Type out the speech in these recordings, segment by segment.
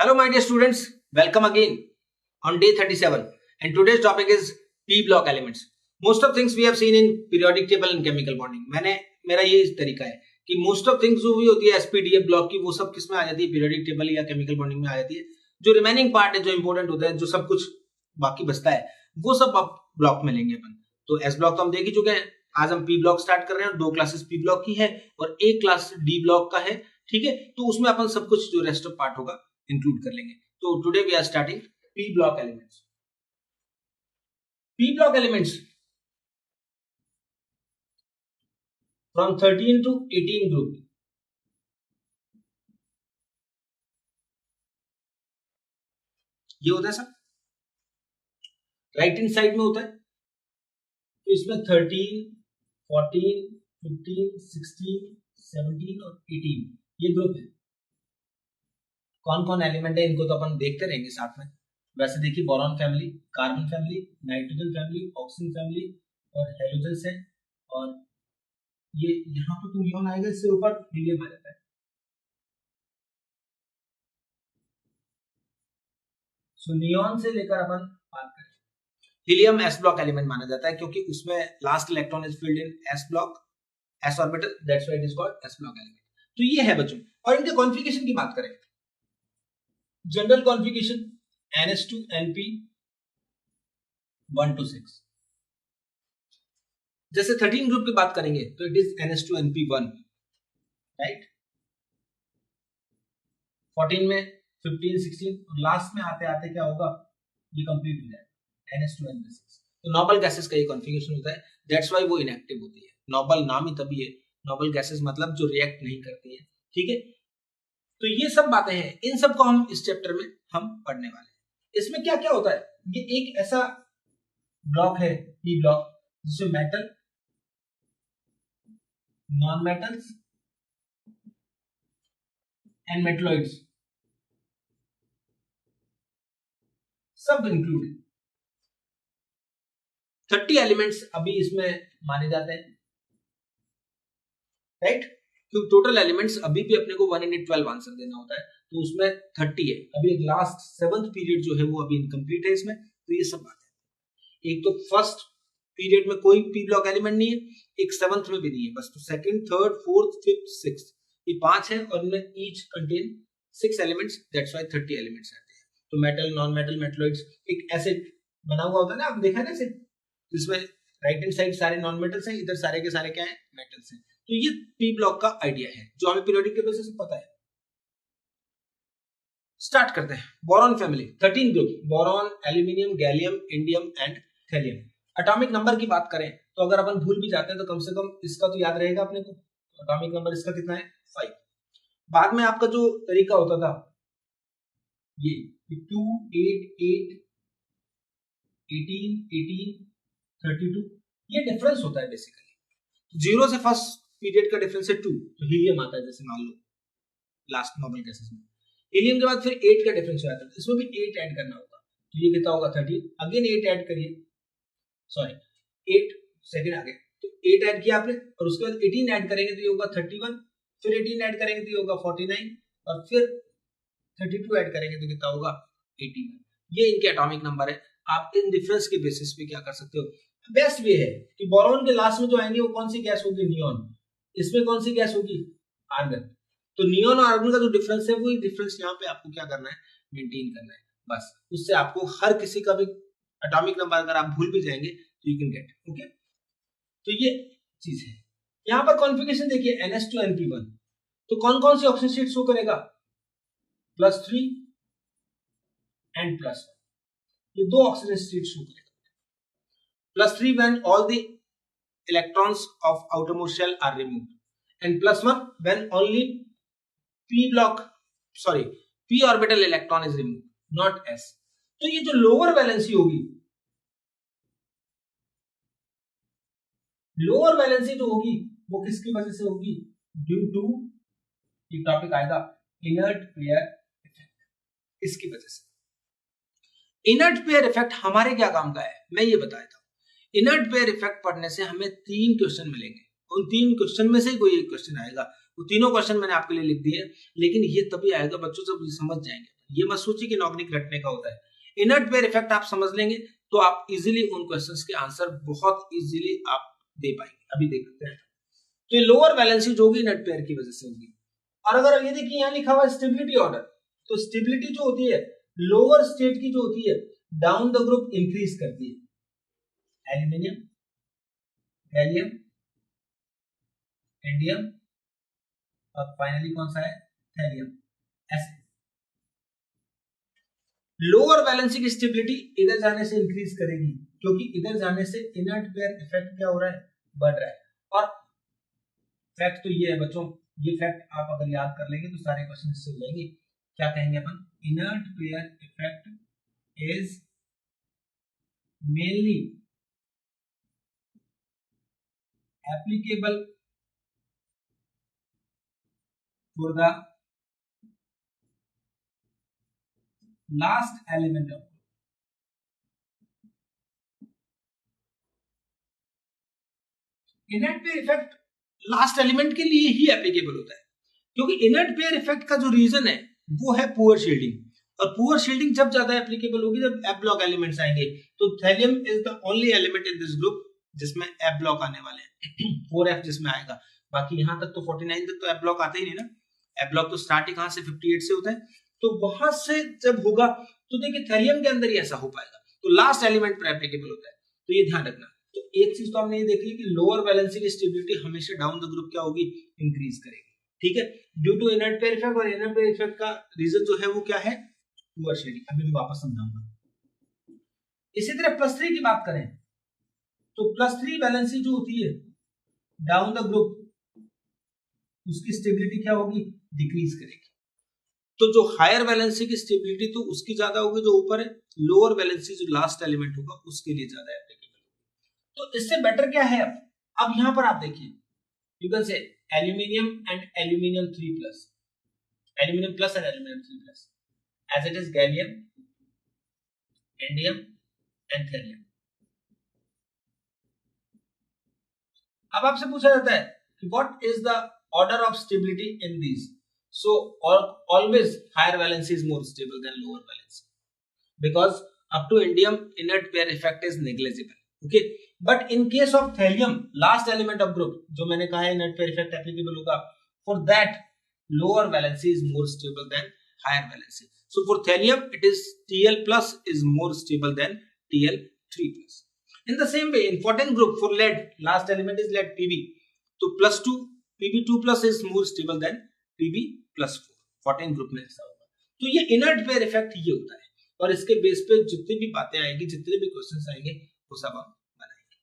Hello my dear students, welcome again on day 37 and today's topic is P block elements. Most of things we have seen in periodic table and chemical bonding. मेरा ये तरीका है कि most of things जो भी होती है SPDF block की वो सब किस में आ जाती है, पीरियोडिक टेबल या केमिकल बॉन्डिंग में आ जाती है. जो रिमेनिंग पार्ट है, जो इंपॉर्टेंट होता है, जो सब कुछ बाकी बचता है, वो सब आप ब्लॉक में लेंगे अपन. तो एस ब्लॉक तो हम देख ही चुके हैं. आज हम पी ब्लॉक स्टार्ट कर रहे हैं. 2 क्लासेस पी ब्लॉक की है और 1 क्लास डी ब्लॉक का है. ठीक है, तो उसमें अपन सब कुछ जो रेस्ट ऑफ पार्ट होगा इंक्लूड कर लेंगे. तो today we are starting P block elements. P block elements from 13 to 18 group. ये होता है सर राइट हैंड साइड में होता है. तो इसमें 13, 14, 15, 16, 17 और 18 ये ग्रुप है. कौन कौन एलिमेंट है इनको तो अपन देखते रहेंगे साथ में. वैसे देखिए, boron family, carbon family, nitrogen family, oxygen family और हेलोजन्स है. और ये यहाँ पर नियॉन आएगा, इससे ऊपर हीलियम आ जाता है. सो नियॉन से लेकर अपन बात करें, हीलियम एस ब्लॉक एलिमेंट माना जाता है क्योंकि उसमें last electron is filled in S block, S orbital, that's why it is called S block element. तो ये है बच्चों. और इनके कॉन्फ़िगरेशन की बात करें, जनरल कॉन्फ़िगरेशन NH2NP 1 to 6. जैसे 13 ग्रुप की बात करेंगे तो इट इज NH2NP1, राइट. 14 में 15, 16 और लास्ट में आते आते क्या होगा, ये कंप्लीट हो जाएगा NH2NP6. तो नोबल गैसेस का ये कॉन्फ़िगरेशन होता है. दैट्स व्हाई वो इनएक्टिव होती है. नोबल नाम ही तभी है, नोबल गैसेस मतलब जो रिएक्ट नहीं करती है. ठीक है, तो ये सब बातें हैं. इन सब को हम इस चैप्टर में हम पढ़ने वाले हैं. इसमें क्या क्या होता है, ये एक ऐसा ब्लॉक है पी ब्लॉक जिसमें metal, non metals and metalloids सब इंक्लूड है. 30 एलिमेंट्स अभी इसमें माने जाते हैं, राइट. क्योंकि टोटल एलिमेंट्स अभी भी अपने को 1 in 12 आंसर देना होता है, तो उसमें 30 है. अभी एक लास्ट 7th पीरियड जो है वो अभी इनकम्प्लीट है इसमें. तो ये सब बात है. एक तो फर्स्ट पीरियड में कोई पी ब्लॉक एलिमेंट नहीं है, एक 7th में भी नहीं है बस. तो 2nd, 3rd, 4th, 5th, 6th ये 5 है और इनमें each contain 6 elements. That's why 30 elements आते हैं. तो मेटल, नॉन मेटल, मेटलॉइड्स एक ऐसे बना हुआ होता है ना, आप देखा ना ऐसे, जिसमें राइट हैंड साइड सारे नॉन मेटल्स हैं, इधर सारे के सारे क्या है, मेटल्स हैं. तो ये पी ब्लॉक का आइडिया है जो हमें पीरियोडिक टेबल से सब पता है. स्टार्ट करते हैं. Boron family 13 group, boron, aluminium, gallium, indium and thallium. Atomic number की बात करें तो अगर अपन भूल भी जाते हैं तो कम से कम इसका तो याद रहेगा अपने को. एटॉमिक नंबर इसका कितना है, 5. बाद में आपका जो तरीका होता था ये 2, 8, 8, 18, 18, 32 ये डिफरेंस होता है बेसिकली. 0 से फर्स्ट पीरियड का डिफरेंस है 2, तो हीलियम आता है. जैसे मान लो लास्ट नोबल गैसेस में हीलियम के बाद फिर 8 का डिफरेंस हो जाता है, इसमें भी 8 ऐड करना होगा. तो ये कितना होगा, 13. अगेन 8 ऐड करिए, सॉरी 8 सेकंड आगे, तो 8 ऐड किया आपने और उसके बाद 18 ऐड करेंगे तो ये होगा 31, फिर 18 ऐड करेंगे तो ये होगा 49 और फिर 32 ऐड करेंगे तो कितना होगा, 81. ये इनके एटॉमिक नंबर है. आप इन डिफरेंस के बेसिस पे क्या कर सकते हो. बेस्ट वे है कि बोरॉन के लास्ट में जो आएंगे वो कौन सी गैस होगी, नियॉन. इसमें कौन सी गैस होगी, आर्गन. तो नियॉन और आर्गन का जो डिफरेंस है वो डिफरेंस यहाँ पे आपको क्या करना है, मेंटेन करना है बस. उससे आपको हर किसी का भी एटॉमिक नंबर अगर आप भूल भी जाएंगे तो यू कैन गेट. ओके, तो ये चीज है. यहाँ पर कॉन्फ़िगरेशन देखिए, NH2NP1. तो कौन कौन सी ऑक्सीजन स्टेट शो करेगा, +3 एंड +1. ये 2 ऑक्सीजन स्टेट शो करेगा. +3 when all the electrons of outermost shell are removed, and +1 when only p orbital electron is removed, not s. तो ये जो लोअर वैलेंसी होगी, लोअर वैलेंसी जो होगी वो किसकी वजह से होगी, ड्यू टू, एक टॉपिक आएगा इनर्ट पेयर इफेक्ट, इसकी वजह से. इनर्ट पेयर इफेक्ट हमारे क्या काम का है मैं ये बताया था. इनर्ट पेयर इफेक्ट पढ़ने से हमें 3 क्वेश्चन मिलेंगे. उन 3 क्वेश्चन में से कोई एक क्वेश्चन आएगा. वो तीनों क्वेश्चन मैंने आपके लिए लिख दिए, लेकिन ये तभी आएगा बच्चों जब समझ जाएंगे. ये मत सोचिए कि नॉग्निक रटने का होता है। इनर्ट पेयर इफेक्ट आप समझ लेंगे तो आप इजीली उन क्वेश्चंस के आंसर बहुत इजीली आप दे पाएंगे। अभी देखते हैं, तो ये लोअर वैलेंसी जो होगी इनर्ट पेयर की वजह से होगी। और अगर ये देखिए यहाँ लिखा हुआ है स्टेबिलिटी ऑर्डर, तो स्टेबिलिटी जो होती है लोअर स्टेट की जो होती है डाउन द ग्रुप इंक्रीज करती है। एल्यूमिनियम, गैलियम, इंडियम और फाइनली कौन सा है, थैलियम। ऐसे लोअर वैलेंसी की स्टेबिलिटी इधर जाने से इंक्रीज करेगी, क्योंकि इधर जाने से इनर्ट पेयर इफेक्ट क्या हो रहा है, बढ़ रहा है। और फैक्ट तो ये है बच्चों, ये फैक्ट आप अगर याद कर लेंगे तो सारे क्वेश्चन इससे हो जाएंगे। क्या कहेंगे अपन, inert pair effect is mainly applicable for the last element of, inert pair effect last element के लिए ही एप्लीकेबल होता है, क्योंकि इनर्ट पेयर इफेक्ट का जो रीजन है वो है पुअर शील्डिंग। और पुअर शील्डिंग जब ज्यादा एप्लीकेबल होगी जब एफ ब्लॉक एलिमेंट्स आएंगे। तो thallium is the only element in this group जिसमें एफ ब्लॉक आने वाले हैं 4f जिसमें आएगा। बाकी यहां तक तो 49 तक तो एफ ब्लॉक आते ही नहीं ना, एफ ब्लॉक तो स्टार्ट ही कहां से 58 से होता है। तो वहां से जब होगा तो देखिए थैलियम के अंदर ही ऐसा हो पाएगा, तो लास्ट एलिमेंट पर एप्लीकेबल होता है, तो ये ध्यान रखना। तो एक चीज तो हमने ये देख ली कि लोअर वैलेंसी की स्टेबिलिटी हमेशा डाउन द ग्रुप क्या होगी, इंक्रीज करेगी। ठीक है, due to inert pair effect, और इनर्ट पेयर इफेक्ट का रीजन जो है वो क्या है, पुअर शील्डिंग। अभी मैं वापस समझाऊंगा। इसी तरह +3 की बात करें तो +3 वैलेंसी जो होती है डाउन द ग्रुप, उसकी स्टेबिलिटी क्या होगी, डिक्रीज करेगी। तो जो हायर वैलेंसी की स्टेबिलिटी तो उसकी ज्यादा होगी जो ऊपर है, लोअर वैलेंसी जो लास्ट एलिमेंट होगा उसके लिए ज्यादा एप्लीकेबल। तो इससे बेटर क्या है, अब यहां पर आप देखिए, यू कैन से aluminium and aluminium 3+, aluminium plus and aluminium 3+, as it is gallium, indium and therium। अब आपसे पूछा जाता है कि what is the order of stability in these? So always higher valency is more stable than lower valency, because up to indium inert pair effect is negligible, okay, but in case of therium last element of group जो मैंने कहा है inert pair effect applicable होगा, for that lower valency is more stable than higher valency। So for therium it is Tl plus is more stable than Tl3+। In the same way in 14 group for lead last element is lead Pb, तो +2 Pb2+ is more stable than Pb+4। 14 group में ऐसा होगा। तो ये inert pair effect ये होता है, और इसके बेस पे जितनी भी बातें आएंगी, जितने भी क्वेश्चंस आएंगे वो सब हम बनाएंगे।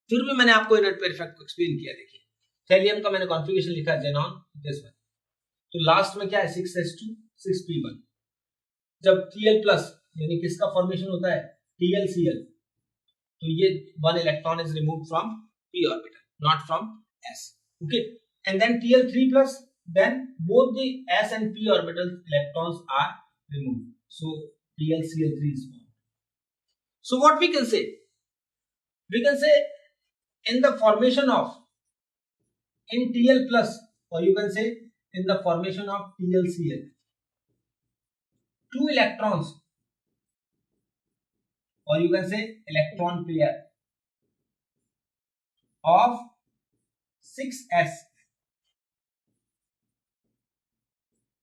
फिर भी मैंने आपको इनर्ट पेयर इफेक्ट को एक्सप्लेन किया। देखिए थैलियम का मैंने कॉन्फ़िगरेशन लिखा जेनॉन दिस वन, तो लास्ट में क्या है 6s2 6p1। जब Tl+ यानी किसका फॉर्मेशन होता है, TlCl, तो ये 1 electron is removed from p orbital, not from s, okay, and then Tl3+, then both the s and p orbital electrons are removed, so TlCl3 is formed। So what we can say, in the formation of in Tl+, or you can say in the formation of TlCl, 2 electrons, or you can say electron pair of 6s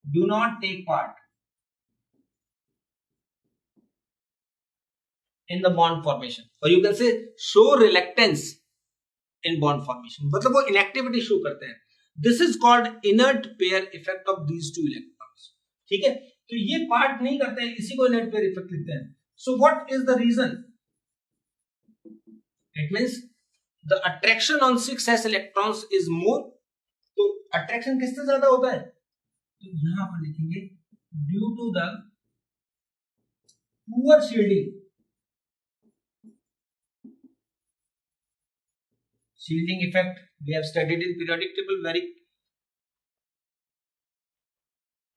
do not take part in the bond formation, or you can say show reluctance in bond formation, मतलब वो inactivity show करते हैं। This is called inert pair effect of these two electrons। ठीक है, तो ये part नहीं करते हैं, इसी को inert pair effect लिखते हैं। So what is the reason? It means the attraction on 6s electrons is more, तो attraction किससे ज्यादा होता है, तो यहां पर लिखेंगे due to the poor shielding effect we have studied in periodic table very,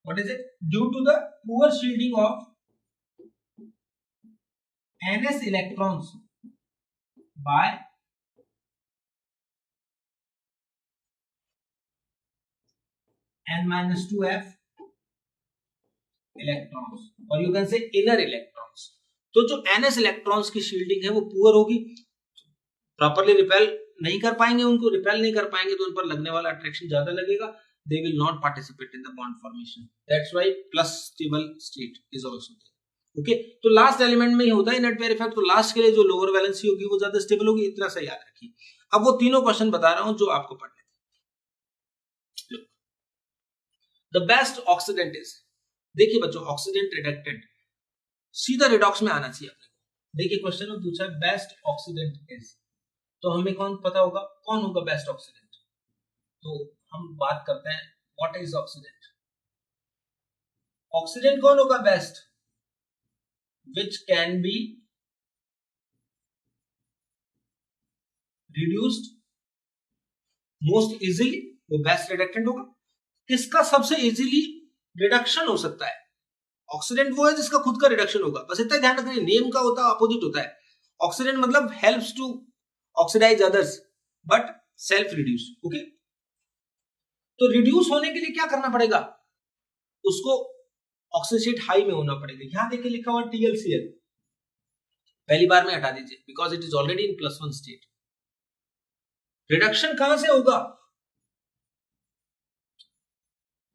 what is it, due to the poor shielding of ns electrons by n-2f electrons और you can say inner electrons. तो जो ns electrons की shielding है वो poor होगी, properly repel नहीं कर पाएंगे, उनको रिपेल नहीं कर पाएंगे तो उन पर लगने वाला अट्रैक्शन ज्यादा लगेगा, they will not participate in the bond formation, that's why plus stable state is also there। Okay तो लास्ट एलिमेंट में ही होता है इनर्ट पेयर इफेक्ट, तो लास्ट के लिए जो लोअर वैलेंसी होगी वो ज्यादा स्टेबल होगी, इतना सा याद रखिए। अब वो तीनों क्वेश्चन बता रहा हूं जो आपको पढ़ने थे। द बेस्ट ऑक्सीडेंट इज, देखिए बच्चों ऑक्सीडेंट रिडक्टेंट सीधा रिडॉक्स में आना चाहिए अपने को। देखिए क्वेश्चन में पूछा है बेस्ट ऑक्सीडेंट इज, तो हमें कौन पता होगा कौन होगा बेस्ट ऑक्सीडेंट, तो हम बात करते हैं व्हाट इज ऑक्सीडेंट। ऑक्सीडेंट कौन होगा best, which can be reduced most easily, वो बेस्ट रिडक्टेंट होगा। किसका सबसे इजीली रिडक्शन हो सकता है, ऑक्सीडेंट वो है जिसका खुद का रिडक्शन होगा, बस इतना ध्यान रखना, नेम का होता है अपोजिट होता है। ऑक्सीडेंट मतलब helps to oxidise others but self reduce. Okay तो रिड्यूस होने के लिए क्या करना पड़ेगा, उसको ऑक्सीजन स्टेट हाई में होना पड़ेगा। यहां देखिए लिखा हुआ TlCl, पहली बार में हटा दीजिए because it is already in +1 state. Reduction कहां से होगा,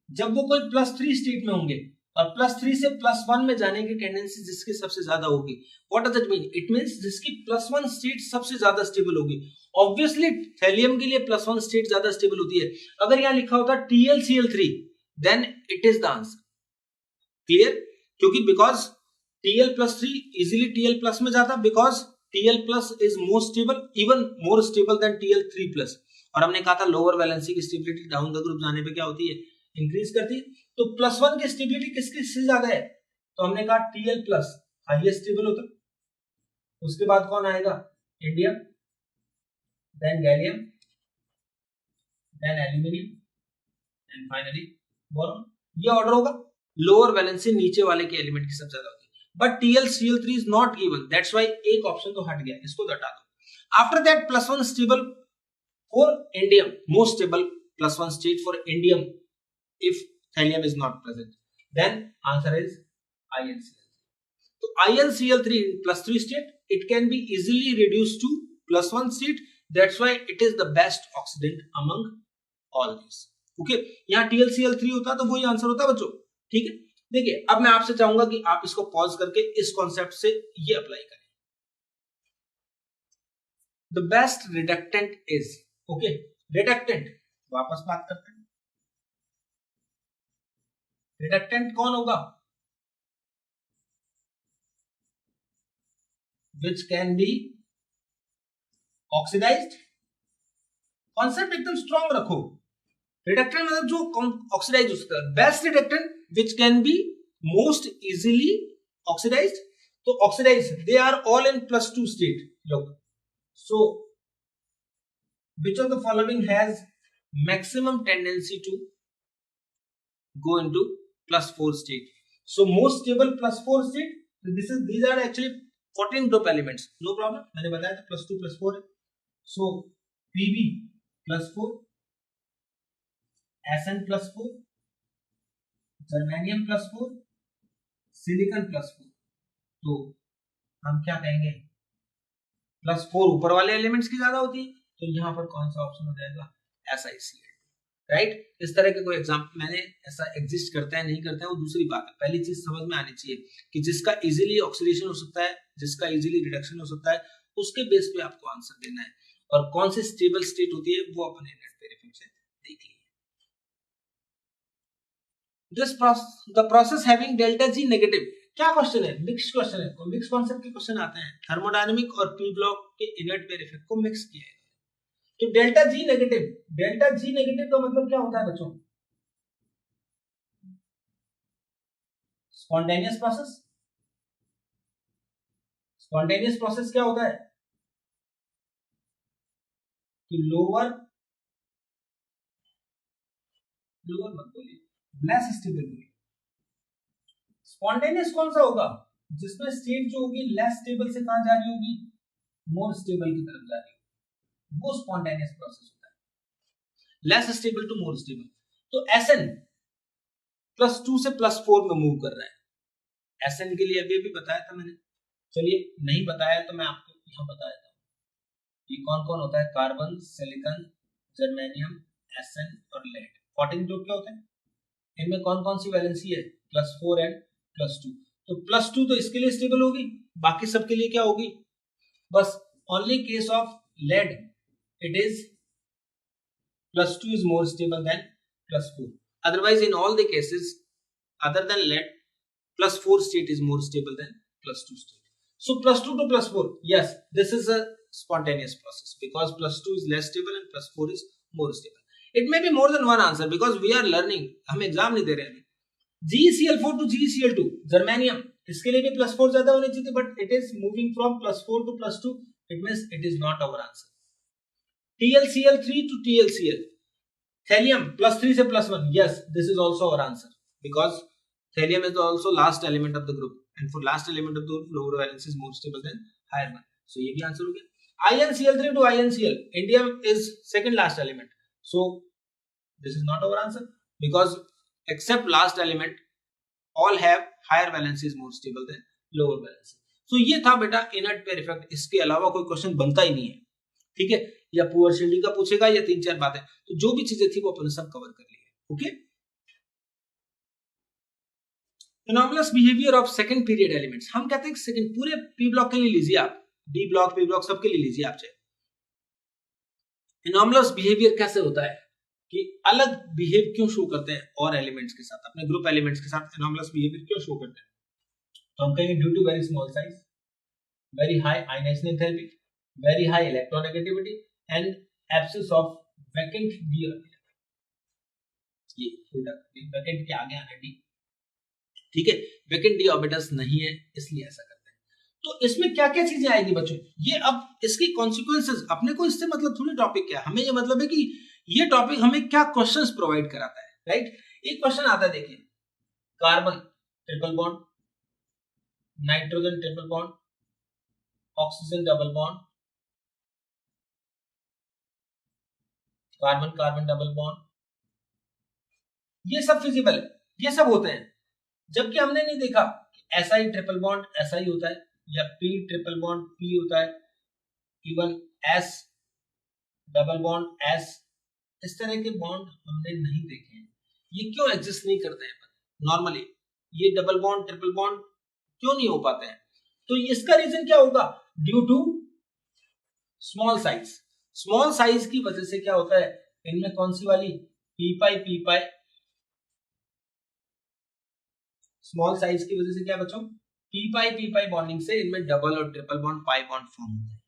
जब वो कोई +3 स्टेट में होंगे और +3 से +1 में जाने की टेंडेंसी जिसकी सबसे ज्यादा होगी। What does it mean, it means जिसकी +1 स्टेट सबसे ज्यादा स्टेबल होगी। ऑब्वियसली थैलियम के लिए +1 स्टेट ज्यादा स्टेबल होती है। अगर यहां लिखा होता TlCl3 then it is the answer, clear, क्योंकि बिकॉज Tl+3 इजिली Tl+ में जाता, because Tl+ is more stable, even more stable than Tl3+। और हमने कहा था लोअर वैलेंसी की स्टेबिलिटी डाउन द ग्रुप जाने पे क्या होती है, इंक्रीज करती है। तो +1 की स्टेबिलिटी किसकी से ज्यादा है, तो हमने कहा Tl+ हाईएस्ट स्टेबल होता। उसके बाद कौन आएगा, indium, then gallium, then aluminium and finally boron. ये ऑर्डर होगा, लोअर वैलेंसी नीचे वाले के एलिमेंट की सबसे ज्यादा होती है। But TlCl3 is not given, that's why एक ऑप्शन तो हट गया, इसको हटा दो। After that +1 stable for indium, most stable +1 state for indium if thallium is not present, then answer is InCl3। तो InCl3 in +3 state, it can be easily reduced to +1 state, that's why it is the best oxidant among all these। okay यहाँ TlCl3 होता तो वही answer होता बच्चों, ठीक है। देखिए अब मैं आपसे चाहूंगा कि आप इसको पॉज करके इस कॉन्सेप्ट से ये अप्लाई करें। The best reductant is, okay reductant वापस बात करते हैं, रिडक्टेंट कौन होगा, which can be oxidized। Concept एकदम स्ट्रॉन्ग रखो, रिडक्टेंट मतलब जो ऑक्सीडाइज हो सकता है। Best reductant which can be most easily oxidized, तो oxidise they are all in +2 state। look, so which of the following has maximum tendency to go into +4 state, so most stable +4 state, so these are actually 14 group elements, no problem, मैंने बताया था +2 +4 है। so Pb +4, Sn+4, germanium +4, silicon +4। तो हम क्या कहेंगे, +4 ऊपर वाले एलिमेंट्स की ज्यादा होती है, तो यहाँ पर कौन सा ऑप्शन हो जाएगा, SiCl, राइट। इस तरह के कोई एग्जाम्पल मैंने ऐसा एग्जिस्ट करता है नहीं करता है वो दूसरी बात है, पहली चीज समझ में आनी चाहिए कि जिसका इजीली ऑक्सीडेशन हो सकता है, जिसका इजीली रिडक्शन हो सकता है, उसके बेस पे आपको आंसर देना है, और कौन सी स्टेबल स्टेट होती है वो अपने नेट पे रेफरेंस से देख लीजिए। This the process having delta G negative, क्या क्वेश्चन है, मिक्स क्वेश्चन है, मिक्स कॉन्सेप्ट के क्वेश्चन आते हैं, थर्मोडायनेमिक और पी ब्लॉक के इनर्ट पेयर इफेक्ट को मिक्स किया है। तो delta G negative, delta G negative का मतलब क्या होता है बच्चों, स्पॉन्टेनियस प्रोसेस। स्पॉन्टेनियस प्रोसेस क्या होता है कि लोअर मत बोलिए, लेस स्टेबल बोलिए। स्पॉन्टेनियस कौन सा होगा, जिसमें स्टेट जो होगी लेस स्टेबल से कहां जा रही होगी, मोर स्टेबल की तरफ जा रही होगी, वो स्पॉन्टेनियस प्रोसेस होता है, less stable to more stable. तो Sn +2 से +4 में मूव कर रहा है। SN के लिए अभी बताया था मैंने, चलिए नहीं बताया तो मैं आपको यहाँ बता देता हूँ। ये कौन कौन होता है, कार्बन, सिलिकॉन, जर्मेनियम, SN और लेड। 14 ग्रुप क्या होता है, इनमें कौन कौन सी वैलेंसी है, +4 एंड +2। तो +2 तो इसके लिए स्टेबल होगी, बाकी सबके लिए क्या होगी, बस only case of lead it is +2 is more stable than +4. Otherwise, in all the cases other than lead, +4 state is more stable than +2 state. So +2 to +4, yes, this is a spontaneous process because +2 is less stable and +4 is more stable. It may be more than one answer because we are learning. हम exam नहीं दे रहे हैं। GeCl4 to GeCl2, germanium, इसके लिए भी +4 ज्यादा होनी चाहिए, but it is moving from +4 to +2. It means it is not our answer. TlCl3 to TlCl, Thallium +3 से +1, yes, this is also our answer because thallium is also last element of the group and for last element of the group lower valence is more stable than higher one. So ये भी answer हो गया। InCl3 to InCl, indium is second last element, so this is not our answer because except last element all have higher valence is more stable than lower valence. So ये था बेटा inert pair effect, इसके अलावा कोई question बनता ही नहीं है, ठीक है, या पुअर शील्डिंग का पूछेगा या 3-4 बातें, तो जो भी चीजें थी वो अपन सब कवर कर लिए। Okay, anomalous behaviour of second period elements, हम कहते हैं सेकंड पूरे पी ब्लॉक के लिए लीजिए आप, डी ब्लॉक पी ब्लॉक सबके लिए लीजिए आप चाहे। एनॉमलस बिहेवियर कैसे होता है कि अलग बिहेव क्यों शो करते हैं और एलिमेंट्स के साथ, अपने ग्रुप एलिमेंट्स के साथ एनॉमलस बिहेवियर क्यों शो करते हैं, तो हम कहेंगे due to very small size, very high ionisation enthalpy, very high electronegativity and absence of vacant d orbital। ये उल्टा vacant के आगे आना d, ठीक है, vacant d orbitals नहीं है इसलिए ऐसा करते हैं। तो इसमें क्या क्या चीजें आएगी बच्चों, ये अब इसकी कॉन्सिक्वेंसेस अपने को इससे मतलब थोड़ी टॉपिक क्या, हमें ये मतलब है कि ये टॉपिक हमें क्या क्वेश्चंस प्रोवाइड कराता है, राइट। एक क्वेश्चन आता है, देखिए, carbon triple bond, nitrogen triple bond, oxygen double bond, carbon carbon double bond, ये सब फिजिबल है, ये सब होते हैं, जबकि हमने नहीं देखा SI ट्रिपल बॉन्ड SI होता है या P ट्रिपल बॉन्ड P होता है, even S double bond S, इस तरह के बॉन्ड हमने नहीं देखे हैं। ये क्यों एग्जिस्ट नहीं करते हैं नॉर्मली, ये डबल बॉन्ड ट्रिपल बॉन्ड क्यों नहीं हो पाते हैं, तो इसका रीजन क्या होगा, due to small size. Small size की वजह से क्या होता है, इनमें कौन सी वाली, पी पाई, स्मॉल साइज की वजह से क्या बच्चों, पी पाई बॉन्डिंग से इनमें डबल और triple bond pi bond form होता है,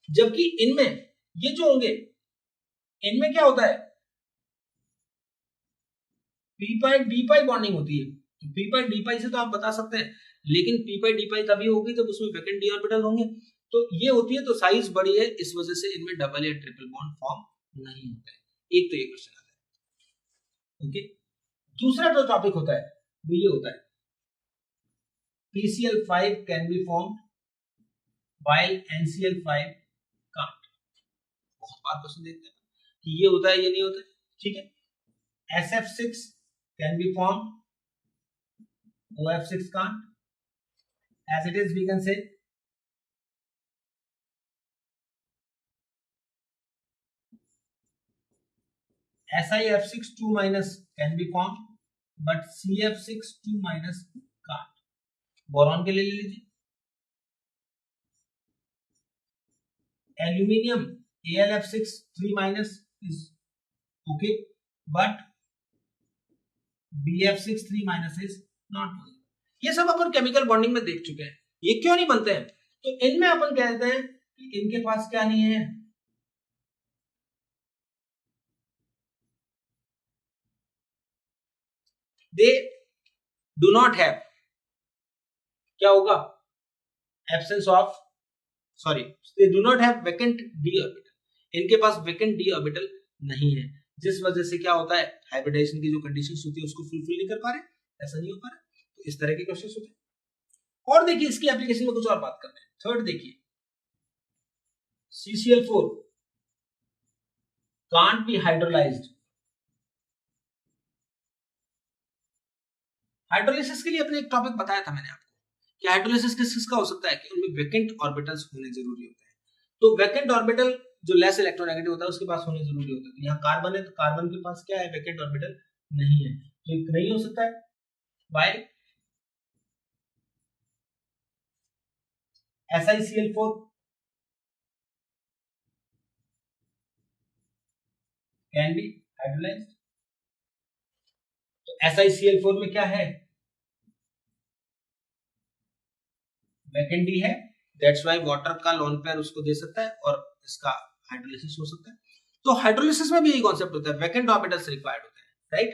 जबकि इनमें ये जो होंगे इनमें क्या होता है, पी पाई डी पाई बॉन्डिंग होती है। तो पी पाई डी पाई से तो आप बता सकते हैं, लेकिन पी पाई डी पाई तभी होगी जब उसमें वैकेंट डी ऑर्बिटल होंगे, तो ये होती है, तो साइज बड़ी है इस वजह से इनमें डबल या ट्रिपल बॉन्ड फॉर्म नहीं होता है। एक तो ये क्वेश्चन आता है, ओके। दूसरा जो टॉपिक होता है वो ये होता है, PCl5 can be formed while NCl5 can't। बहुत बार क्वेश्चन देखते हैं कि ये होता है ये नहीं होता है, ठीक है। SF6 can be formed, OF6 can't, as it is we can say SiF6 2- can be formed but CF6 2- can't। Boron के लिए ले लीजिए, aluminium AlF6 3- is okay but BF6 3- is not possible। ये सब अपन केमिकल बॉन्डिंग में देख चुके हैं, ये क्यों नहीं बनते हैं, तो इनमें अपन कहते हैं कि इनके पास क्या नहीं है, दे डू नॉट हैव, क्या होगा, absence of, sorry, they do not have vacant D orbital, इनके पास वैकेंट डी ऑर्बिटल नहीं है, जिस वजह से क्या होता है, हाइब्रिडाइजेशन की जो कंडीशंस होती है उसको फुलफिल नहीं कर पा रहे, ऐसा नहीं हो पा रहा, तो इस तरह के क्वेश्चंस होते हैं। और देखिए इसकी एप्लीकेशन में कुछ और बात करते हैं। थर्ड देखिए, CCl4 can't be hydrolyzed hydrolysis के लिए अपने एक टॉपिक बताया था मैंने आपको कि हाइड्रोलिसिस किसका हो सकता है कि उनमें वैकेंट ऑर्बिटल्स होने जरूरी होते हैं। तो वैकेंट ऑर्बिटल जो लेस इलेक्ट्रोनेगेटिव होता है उसके पास होने जरूरी होता है। तो यहाँ कार्बन है तो कार्बन के पास क्या है, वैकेंट ऑर्बिटल नहीं है, तो एक नहीं हो सकता है। Why SiCl4 can be hydrolysed. तो SiCl4 में क्या है, वैकेंट डी है, दैट्स व्हाई वाटर का लोन पेयर उसको दे सकता है और इसका हाइड्रोलिसिस हो सकता है। तो हाइड्रोलिसिस में भी यही कॉन्सेप्ट होता है, वैकेंट ऑर्बिटल्स रिक्वायर्ड होते हैं, राइट।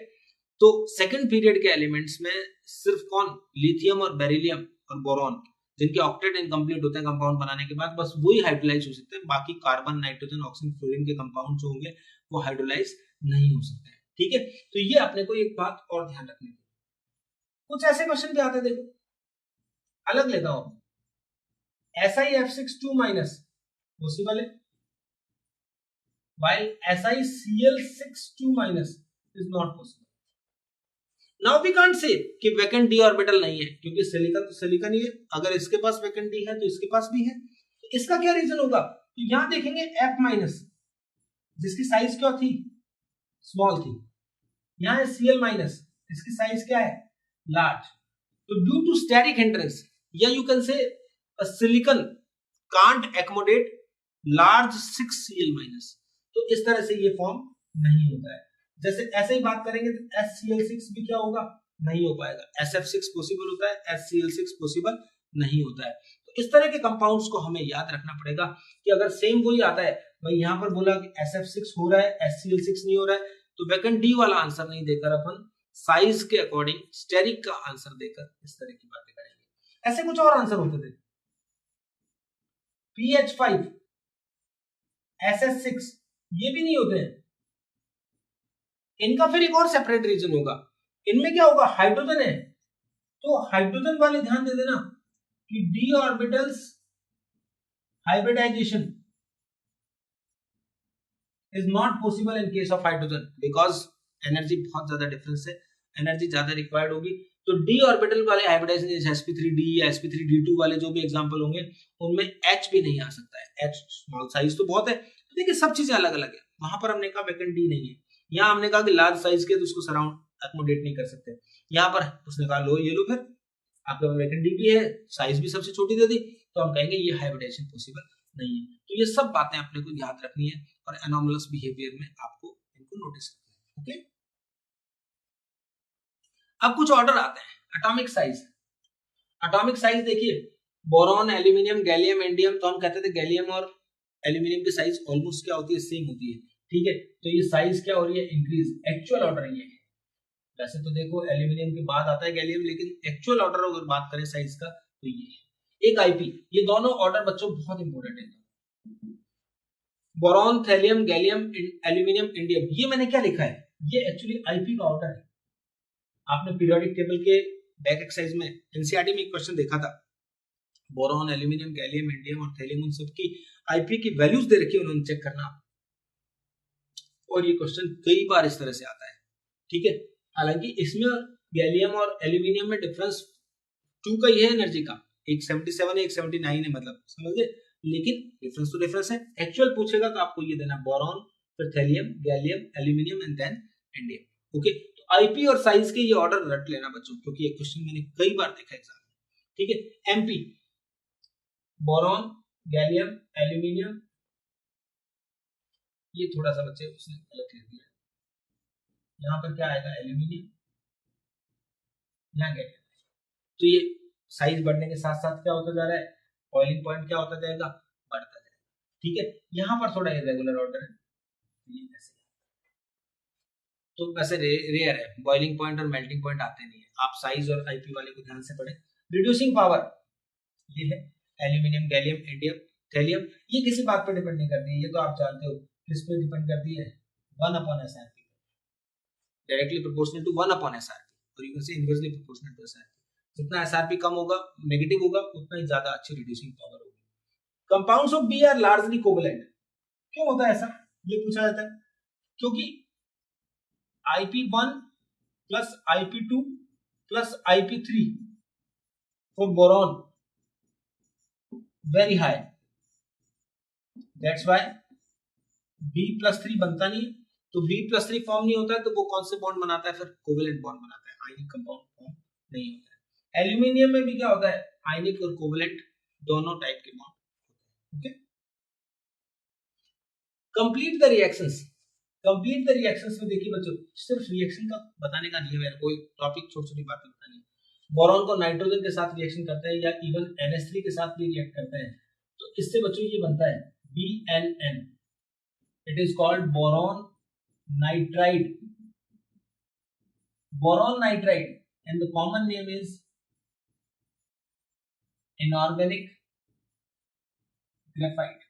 तो सेकंड पीरियड के एलिमेंट्स में सिर्फ कौन, लिथियम और बेरिलियम और बोरॉन, जिनके ऑक्टेट इनकम्प्लीट होते हैं कंपाउंड बनाने के बाद, बस वही हाइड्रोलाइज हो सकते हैं। बाकी कार्बन, नाइट्रोजन, ऑक्सीजन, फ्लोरीन के कंपाउंड जो होंगे वो हाइड्रोलाइज नहीं हो सकते हैं, ठीक है। तो ये अपने को एक बात और ध्यान रखनी है। कुछ ऐसे क्वेश्चन भी आते हैं, देखो अलग लेता हूं, SiF6 2- पॉसिबल है, while SiCl6 2- is not possible. Now we can't say कि वैकेंट डी ऑर्बिटल नहीं है, क्योंकि सिलिकॉन तो सिलिकॉन ही है, अगर इसके पास वैकेंट डी है तो इसके पास भी है। तो इसका क्या रीजन होगा, तो यहां देखेंगे F- जिसकी साइज क्या थी, स्मॉल थी, यहां है Cl-, इसकी साइज क्या है, लार्ज। तो ड्यू टू स्टेरिक हिंड्रेंस, या यू कैन से silicon can't accommodate large 6Cl-, तो इस तरह से ये फॉर्म नहीं होता है। जैसे ऐसे ही बात करेंगे तो SCl6 भी क्या होगा, नहीं हो पाएगा। SF6 पॉसिबल होता है, SCl6 पॉसिबल नहीं होता है। तो इस तरह के कंपाउंड्स को हमें याद रखना पड़ेगा कि अगर सेम वही आता है, भाई यहाँ पर बोला कि SF6 हो रहा है, SCl6 नहीं हो रहा है, तो वैकेंट डी वाला आंसर नहीं देकर अपन साइज के अकॉर्डिंग स्टेरिक का आंसर देकर इस तरह की बातें करेंगे। ऐसे कुछ और आंसर होते थे, PH5 SS6 ये भी नहीं होते हैं। इनका फिर एक और सेपरेट रीजन होगा, इनमें क्या होगा, हाइड्रोजन है, तो हाइड्रोजन वाले ध्यान दे देना कि d orbitals hybridisation is not possible in case of hydrogen, because energy बहुत ज्यादा डिफरेंस है, एनर्जी ज्यादा रिक्वायर्ड होगी। तो डी ऑर्बिटल वाले हाइब्रिडाइजेशन जैसे sp3d या sp3d2 वाले जो भी एग्जांपल होंगे उनमें H भी नहीं आ सकता है। H स्मॉल साइज तो बहुत है, तो देखिए सब चीजें अलग अलग है। वहां पर हमने कहा वैकेंट डी नहीं है, यहाँ हमने कहा कि लार्ज साइज के तो उसको सराउंड अकोमोडेट नहीं कर सकते, यहाँ पर उसने कहा लो ये लो, फिर आपका वैकेंट डी भी है, साइज भी सबसे छोटी दे दी, तो हम कहेंगे ये हाइब्रिडाइजेशन पॉसिबल नहीं है। तो ये सब बातें अपने को याद रखनी है और एनोमलस बिहेवियर में आपको इनको नोटिस करना है, ओके। अब कुछ ऑर्डर आते हैं, एटॉमिक साइज। एटॉमिक साइज देखिए, बोरॉन, एल्यूमिनियम, गैलियम, इंडियम, तो हम कहते थे गैलियम और एल्यूमिनियम की साइज ऑलमोस्ट क्या होती है, सेम होती है, ठीक है। तो ये साइज क्या हो रही है, इंक्रीज। एक्चुअल ऑर्डर ये है, वैसे तो देखो एल्यूमिनियम के बाद आता है गैलियम, लेकिन एक्चुअल ऑर्डर अगर बात करें साइज का तो ये है। एक आईपी, ये दोनों ऑर्डर बच्चों बहुत इंपॉर्टेंट है। Boron, thallium, gallium, aluminium, indium, ये मैंने क्या लिखा है, ये एक्चुअली आईपी का ऑर्डर है। आपने पीरियोडिक टेबल के बैक एक्सरसाइज में एनसीईआरटी में एक क्वेश्चन देखा था, बोरॉन, एल्यूमिनियम, गैलियम, इंडियम और थैलियम, उन सब की आईपी की वैल्यूज दे रखी है, उन्होंने चेक करना। और ये क्वेश्चन कई बार इस तरह से आता है, ठीक है। हालांकि इसमें गैलियम और एल्यूमिनियम में डिफरेंस 2 का ही है एनर्जी का, एक 77 है, एक 79 है, मतलब समझ गए, लेकिन डिफरेंस तो डिफरेंस है। एक्चुअल पूछेगा तो आपको ये देना, बोरॉन, फिर thallium, gallium, aluminium and then indium, okay. तो आईपी और साइज के ये ऑर्डर रट लेना बच्चों, क्योंकि ये क्वेश्चन मैंने कई बार देखा एग्जाम में, ठीक है। एमपी, बोरॉन, गैलियम, एल्यूमिनियम, ये थोड़ा सा बच्चे उसने गलत लिख दिया, यहाँ पर क्या आएगा, एल्यूमिनियम, यहाँ गैलियम। तो ये साइज बढ़ने के साथ साथ क्या होता जा रहा है, बॉइलिंग पॉइंट क्या होता जाएगा, बढ़ता जाएगा, ठीक है। यहाँ पर थोड़ा इरेगुलर ऑर्डर है, ये ऐसे, तो वैसे रेयर है, बॉइलिंग पॉइंट और मेल्टिंग पॉइंट आते नहीं है। आप साइज और आईपी वाले को ध्यान से पढ़ें। रिड्यूसिंग पावर ये है, एल्यूमिनियम, गैलियम, इंडियम, थैलियम, ये किसी बात पर डिपेंड नहीं करती है, ये तो आप जानते हो किस पे डिपेंड करती है, 1/SRP, directly proportional to 1/SRP, और you can say inversely proportional to SRP। जितना SRP कम होगा, नेगेटिव होगा, उतना ही ज्यादा अच्छी रिड्यूसिंग पावर होगी। Compounds of B are largely covalent, क्यों होता है ऐसा, ये पूछा जाता है, क्योंकि IP1 plus IP2 plus IP3 for boron very high. That's why B+3 बनता नहीं है, तो B+3 फॉर्म नहीं होता है तो वो कौन से बॉन्ड बनाता है, फिर कोवेलेंट बॉन्ड बनाता है, आयनिक कंपाउंड फॉर्म नहीं होता है। एल्यूमिनियम में भी क्या होता है, आयनिक और कोवेलेंट दोनों टाइप के bond. Okay, complete the reactions. Complete the reactions में देखिए बच्चों, सिर्फ रिएक्शन का बताने का नहीं है, कोई टॉपिक छोटी छोटी बातें बतानी है। बोरॉन को नाइट्रोजन के साथ रिएक्शन करता है या इवन NH3 के साथ भी रिएक्ट करता है, तो इससे बच्चों ये बनता है BNN, it is called boron nitride. Boron nitride and the common name is inorganic graphite.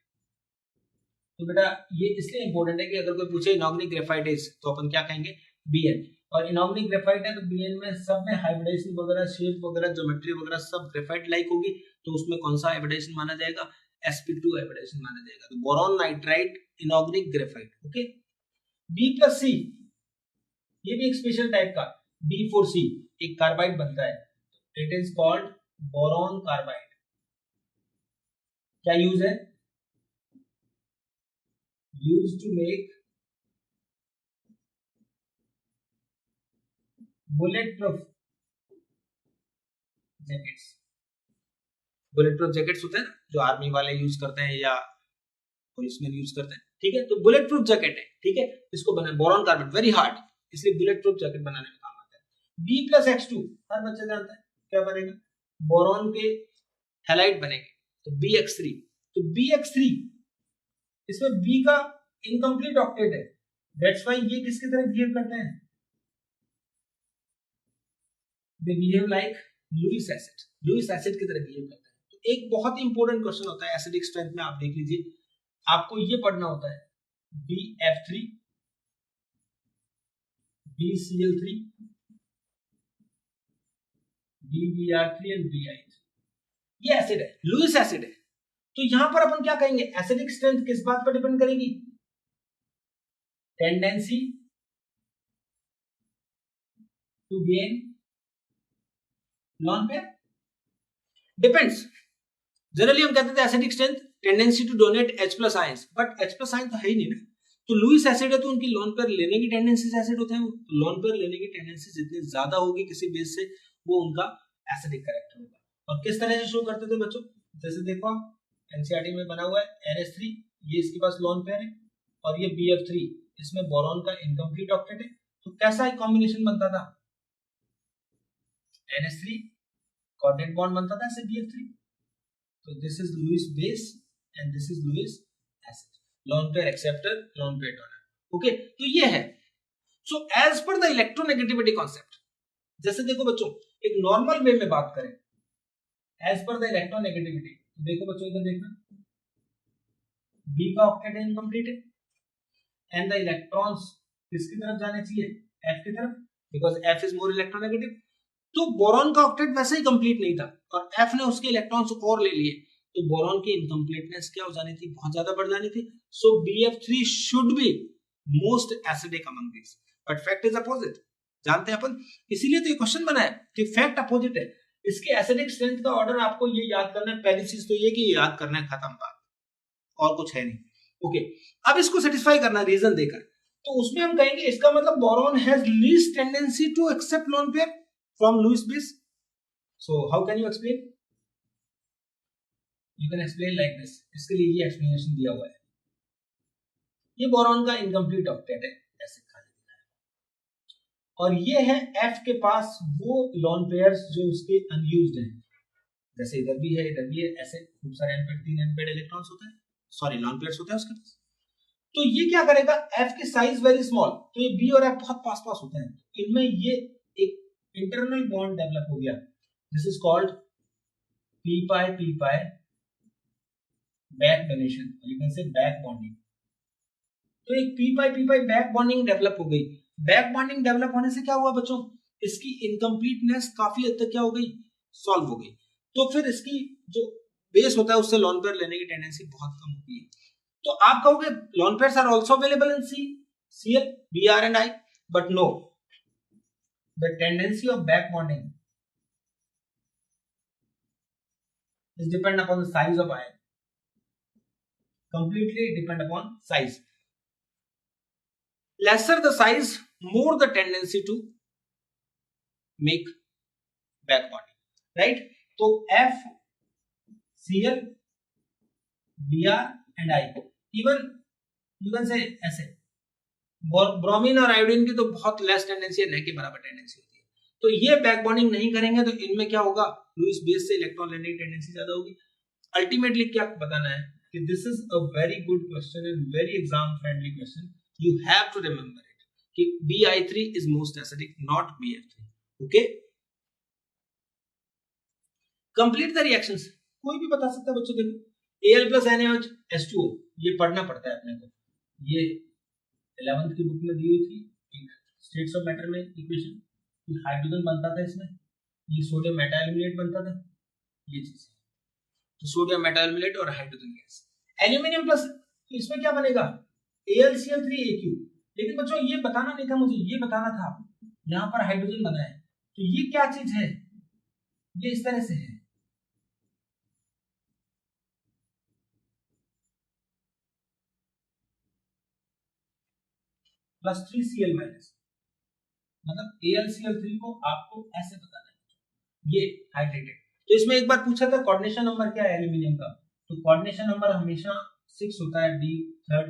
तो बेटा ये इसलिए इंपॉर्टेंट है कि अगर कोई पूछे इनऑर्गेनिक ग्रेफाइट इज, तो अपन क्या कहेंगे, BN। और इनऑर्गेनिक ग्रेफाइट है तो BN में सब में हाइब्रिडाइजेशन वगैरह, शेप वगैरह, ज्योमेट्री वगैरह सब ग्रेफाइट लाइक होगी, तो उसमें कौन सा हाइब्रिडाइजेशन माना जाएगा, sp2 हाइब्रिडाइजेशन माना जाएगा। तो boron nitride inorganic graphite. Okay, B+C ये भी एक स्पेशल टाइप का B4C एक कार्बाइड बनता है, it is called boron carbide. क्या यूज है, used to make bulletproof jackets। Bulletproof jackets होते हैं ना जो आर्मी वाले यूज करते हैं या पुलिसमैन यूज करते हैं, ठीक है, तो बुलेटप्रूफ जैकेट है, ठीक है, इसको बना बोरॉन कार्बाइड वेरी हार्ड, इसलिए बुलेटप्रूफ जैकेट बनाने में काम आता है। B+H2 हर बच्चा जानता है क्या बनेगा, बोरॉन के हैलाइड बनेंगे, तो BX3। तो BX3 इसमें B का इनकम्प्लीट ऑक्टेट है, दैट्स व्हाई ये किसकी तरह बिहेव करते हैं, they behave like Lewis acid, Lewis acid की तरह बिहेव करते हैं। तो एक बहुत ही इंपॉर्टेंट क्वेश्चन होता है एसिडिक स्ट्रेंथ में, आप देख लीजिए, आपको ये पढ़ना होता है BF3, BCl3, BBr3 and BI3, ये एसिड है, लुईस एसिड है। तो यहां पर अपन क्या कहेंगे, एसिडिक स्ट्रेंथ किस बात पर डिपेंड करेगी, tendency to gain lone pair, depends. Generally हम कहते थे acidic strength tendency to donate H+ ions, but H+ ions तो है ही नहीं ना, तो लुईस एसिड है तो उनकी लोन पेयर लेने की टेंडेंसी एसिड होते हैं, वो लोन पेयर लेने की टेंडेंसी जितनी ज्यादा होगी किसी बेस से, वो उनका एसिडिक कैरेक्टर होगा। और किस तरह से शो करते थे बच्चों, जैसे देखो एनसीईआरटी में बना हुआ है NH3, ये इसके पास लोन पेयर है, और ये BF3 इसमें बोरॉन का इनकम्प्लीट ऑक्टेट है, तो कैसा एक कॉम्बिनेशन बनता था, NH3 कोऑर्डिनेट बॉन्ड बनता था ऐसे BF3, तो this is Lewis base and this is Lewis acid, lone pair acceptor, lone pair donor. Okay, तो ये है। So as per the electronegativity concept, जैसे देखो बच्चों एक नॉर्मल वे में बात करें, एज पर द इलेक्ट्रोनेगेटिविटी, देखो बच्चों इधर देखना, B का ऑक्टेट इनकम्प्लीट है एंड द इलेक्ट्रॉन्स किसकी तरफ जाने चाहिए, F की तरफ, because F is more electronegative. तो बोरॉन का ऑक्टेट वैसे ही कंप्लीट नहीं था और F ने उसके इलेक्ट्रॉन्स और ले लिए, तो बोरॉन की इनकम्प्लीटनेस क्या हो जानी थी, बहुत ज्यादा बढ़ जानी थी। सो BF3 should be most acidic among this, but fact is opposite, जानते हैं अपन, इसीलिए तो ये क्वेश्चन बना है कि फैक्ट अपोजिट है। इसके एसिडिक स्ट्रेंथ का ऑर्डर आपको ये याद करना है, पहली चीज तो ये कि याद करना है, खत्म बात, और कुछ है नहीं। ओके, अब इसको सेटिस्फाई करना रीजन देकर, तो उसमें हम कहेंगे इसका मतलब boron has least tendency to accept lone pair from Lewis base. So how can you explain, you can explain like this, इसके लिए ये एक्सप्लेनेशन दिया हुआ है, ये बोरॉन का इनकम्प्लीट ऑक्टेट है, ऐसे खाली दिखाया, और ये है F के पास वो लोन पेयर्स जो उसके अनयूज्ड हैं, जैसे इधर भी है, इधर भी है, ऐसे खूब सारे n-पेड 3 n-पेड इलेक्ट्रॉन्स होते हैं, सॉरी लोन पेयर्स होते हैं उसके पास। तो ये क्या करेगा, F की साइज वेरी स्मॉल, तो ये B और F बहुत पास पास होते हैं, इनमें ये एक इंटरनल बॉन्ड डेवलप हो गया, this is called p-pi back donation, you can से बैक बॉन्डिंग। तो एक p-pi बैक बॉन्डिंग डेवलप हो गई। बैक बॉन्डिंग डेवलप होने से क्या हुआ बच्चों, इसकी इनकम्प्लीटनेस काफी हद तक क्या हो गई, सॉल्व हो गई, तो फिर इसकी जो बेस होता है उससे लोन पेयर लेने की टेंडेंसी बहुत कम होती है। तो आप कहोगे lone pairs are also available in Cl, Br and I, but no, the tendency of back bonding is depend upon the size of ion, completely depend upon size. Lesser the size, more the tendency to make back bonding, right? So F, Cl, Br and I, even you can say ऐसे bromine और iodine की तो बहुत less tendency है, न के बराबर tendency होती है, तो ये बैक बॉन्डिंग नहीं करेंगे तो इनमें क्या होगा, लुईस बेस से इलेक्ट्रॉन लेने की टेंडेंसी ज्यादा होगी। अल्टीमेटली क्या बताना है कि this is a very good question and very exam friendly question, you have to remember it कि Bi3 is most acidic, not BF3, okay. Complete the reactions, कोई भी बता सकता है बच्चों, देखो Al plus NaOH H2O, ये पढ़ना पड़ता है अपने को, ये 11th की बुक में दी हुई थी एक स्टेट्स ऑफ मैटर में इक्वेशन, हाइड्रोजन बनता था इसमें, ये सोडियम मेटाएल्यूमिनेट बनता था, ये चीज तो सोडियम मेटाएल्यूमिनेट और हाइड्रोजन गैस। एल्यूमिनियम प्लस, तो इसमें क्या बनेगा AlCl3AQ, लेकिन बच्चों ये बताना नहीं था मुझे, ये बताना था यहाँ पर हाइड्रोजन बना है, तो ये क्या चीज है, ये इस तरह से है, +3Cl-, मतलब AlCl3 को आपको ऐसे बताना है, ये हाइड्रेटेड। तो इसमें एक बार पूछा था कोऑर्डिनेशन नंबर क्या है एल्यूमिनियम का, तो कोऑर्डिनेशन नंबर हमेशा 6 होता है डी थर्ड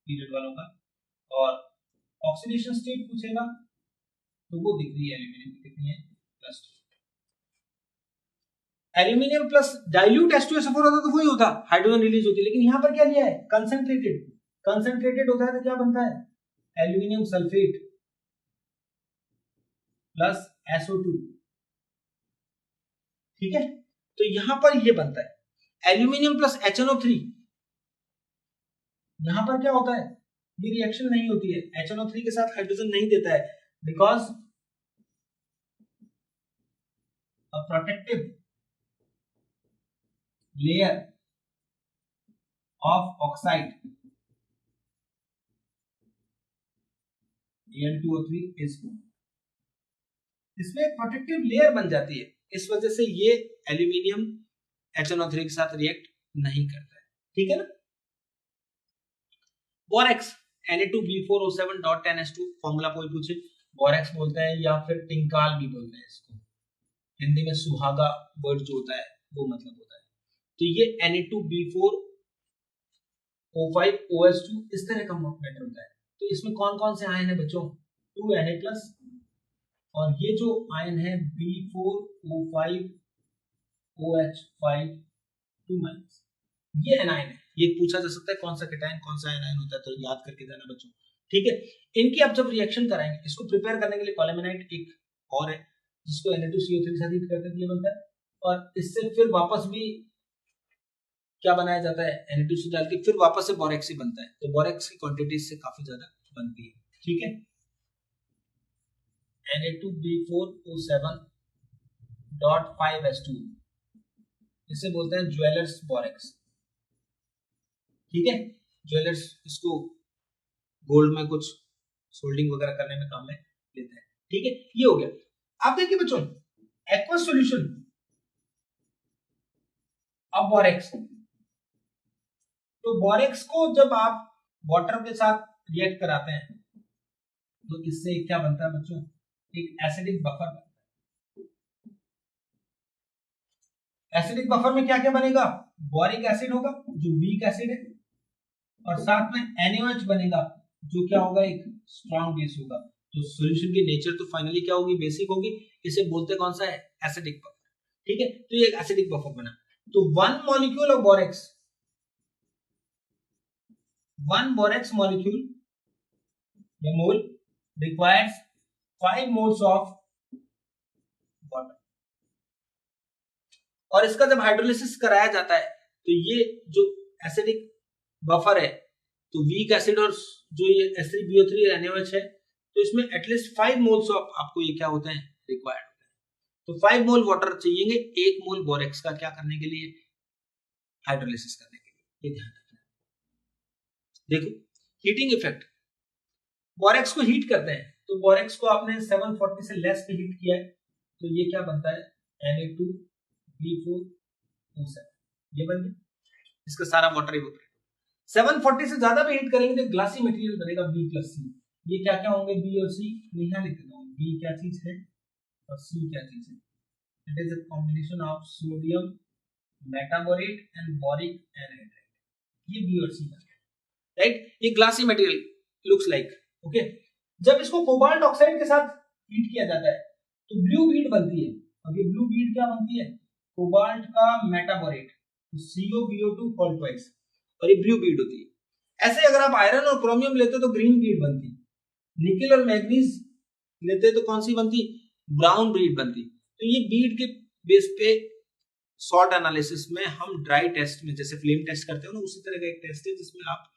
पीरियड वालों का, और ऑक्सीडेशन स्टेट पूछेगा तो वो दिख रही है एल्यूमिनियम की कितनी है, +2। एल्यूमिनियम प्लस डाइल्यूट H2SO4 होता तो वही होता, हाइड्रोजन रिलीज होती, लेकिन यहाँ पर क्या लिया है कंसंट्रेटेड, कंसंट्रेटेड होता है तो क्या बनता है एल्यूमिनियम सल्फेट प्लस SO2, ठीक है। तो यहां पर ये बनता है एल्यूमिनियम प्लस HNO3, यहां पर क्या होता है, ये रिएक्शन नहीं होती है, HNO3 के साथ हाइड्रोजन नहीं देता है, because a protective layer of oxide Al2O3 is, इसमें एक प्रोटेक्टिव लेयर बन जाती है, इस वजह से ये एल्यूमिनियम HNO3 के साथ रिएक्ट नहीं करता है, ठीक है ना। बोरेक्स Na2B4O7.10H2 फॉर्मूला कोई पूछे, बोरेक्स बोलते हैं या फिर टिंकाल भी बोलते हैं इसको, हिंदी में सुहागा वर्ड जो होता है वो मतलब होता है, तो ये Na2B4O5OH2 इस तरह का मैटर होता है। तो इसमें कौन कौन से आयन है बच्चों, 2Na+, और ये जो आयन है B4O5OH5 ये एनायन है, ये पूछा जा सकता है कौन सा केटायन कौन सा एनायन होता है, तो याद करके जाना बच्चों, ठीक है। इनकी आप जब रिएक्शन कराएंगे, इसको प्रिपेयर करने के लिए कॉलेमेनाइट एक और है जिसको Na2CO3 के साथ हीट करके ये बनता है, और इससे फिर वापस भी क्या बनाया जाता है Na2CO डाल के, फिर वापस से बोरेक्स ही बनता है, तो बोरेक्स की क्वांटिटी इससे काफी ज्यादा बनती है, ठीक है। Na2B4O7.5H2 इसे बोलते हैं ज्वेलर्स बोरेक्स, ठीक है। ज्वेलर्स इसको गोल्ड में कुछ सोल्डिंग वगैरह करने में काम में लेते हैं, ठीक है। ये हो गया। आप देखिए बच्चों एक्वस सॉल्यूशन अब बोरेक्स, तो बोरेक्स को जब आप वाटर के साथ रिएक्ट कराते हैं तो इससे क्या बनता है बच्चों, एक एसिडिक बफर बनता है। एसिडिक बफर में क्या क्या बनेगा, बोरिक एसिड होगा जो वीक एसिड है, और साथ में NaOH बनेगा जो क्या होगा, एक स्ट्रॉन्ग बेस होगा। तो सॉल्यूशन की नेचर तो फाइनली क्या होगी, बेसिक होगी, इसे बोलते कौन सा है, एसिडिक बफर, ठीक है। तो ये एक एसिडिक बफर बना, तो one molecule of borax, one borax molecule या मोल रिक्वायर्स 5 मोल्स ऑफ वाटर, और इसका जब हाइड्रोलिसिस कराया जाता है तो ये जो एसिडिक बफर है, तो वीक एसिड और जो ये H3BO3 NaOH है, तो इसमें एटलीस्ट 5 मोल्स ऑफ आपको ये क्या होते हैं, रिक्वायर्ड होते हैं। तो 5 मोल वाटर चाहिए, 1 मोल बोरेक्स का क्या करने के लिए, हाइड्रोलिसिस करने के लिए, ये ध्यान रखना। देखो हीटिंग इफेक्ट, बोरेक्स को हीट करते हैं तो बोरेक्स को आपने 740 से लेस पे हीट किया है तो ये क्या बनता है Na2B4O7, ये बन गया, इसका सारा वाटर इवेपोरेट। 740 से ज्यादा पे हीट करेंगे तो ग्लासी मटेरियल बनेगा B+C। ये क्या क्या होंगे बी और सी, मैं यहाँ लिख देता हूँ, बी क्या चीज है और सी क्या चीज है। It is a combination of sodium metaborate and boric anhydride, ये बी और सी बन गया, राइट। ये glassy material looks like, okay. जब इसको कोबाल्ट ऑक्साइड के साथ हीट किया जाता है तो ब्लू बीड बनती है, और ये ब्लू बीड क्या बनती है, कोबाल्ट का मेटाबोरेट, तो COBO2 फॉल ट्वाइस, और ये ब्लू बीड होती है। ऐसे अगर आप आयरन और क्रोमियम लेते तो ग्रीन बीड बनती, निकेल और मैग्नीज लेते तो कौन सी बनती, ब्राउन बीड बनती। तो ये बीड के बेस पे सॉर्ट एनालिसिस में हम ड्राई टेस्ट में जैसे फ्लेम टेस्ट करते हो ना, उसी तरह का एक टेस्ट है जिसमें आप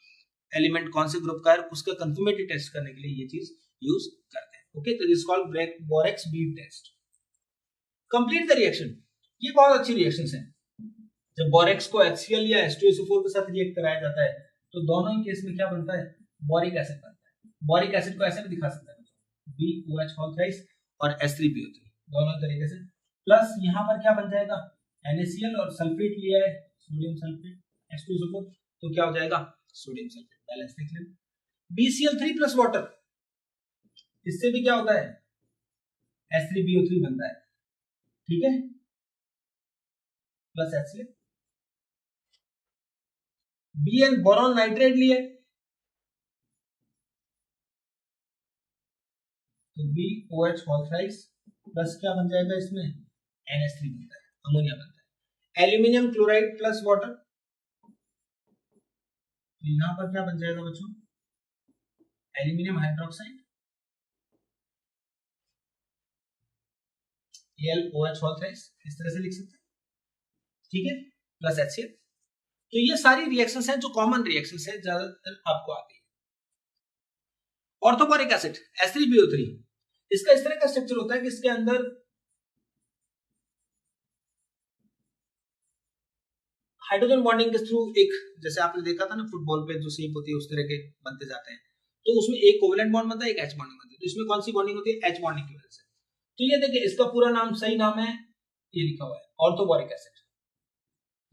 एलिमेंट कौन से ग्रुप का है उसका कंफर्मेटरी टेस्ट करने के लिए ये चीज यूज करते हैं, ओके। तो this called borax bead test. Complete the reaction, ये बहुत अच्छी रिएक्शंस हैं। जब बोरेक्स को HCl या H2SO4 के साथ रिएक्ट कराया जाता है तो दोनों ही केस में क्या बनता है, बोरिक एसिड बनता है। बोरिक एसिड को ऐसे भी दिखा सकते हैं, BOH और H3PO3 दोनों तरीके से, प्लस यहाँ पर क्या बन जाएगा NaCl और सल्फेट लिया है सोडियम सल्फेट H2SO4, तो क्या हो जाएगा सोडियम सल्फेट, बैलेंस देख लेना। BCl3 प्लस वाटर, इससे भी क्या होता है H3PO3 बनता है, ठीक है, plus HCl। Bn boron nitrate लिए तो BOH प्लस क्या बन जाएगा इसमें NH3 बनता है, अमोनिया बनता है। एल्यूमिनियम क्लोराइड प्लस वाटर, तो यहां पर क्या बन जाएगा बच्चों, एल्यूमिनियम हाइड्रोक्साइड AlOH, इस तरह से लिख सकते हैं, ठीक है, प्लस HCl। तो ये सारी रिएक्शंस हैं जो कॉमन रिएक्शंस हैं, ज्यादातर आपको आती है। ऑर्थोबोरिक एसिड H3PO3, इसका इस तरह का स्ट्रक्चर होता है कि इसके अंदर हाइड्रोजन बॉन्डिंग के थ्रू एक, जैसे आपने देखा था ना फुटबॉल पे जो शेप होती है उस तरह के बनते जाते हैं, तो उसमें एक कोवेलेंट बॉन्ड बनता है, एक H बॉन्डिंग बनती है। तो इसमें कौन सी बॉन्डिंग होती है, H बॉन्डिंग की वजह से। तो ये देखिए इसका पूरा नाम, सही नाम है ये लिखा हुआ है orthoboric acid,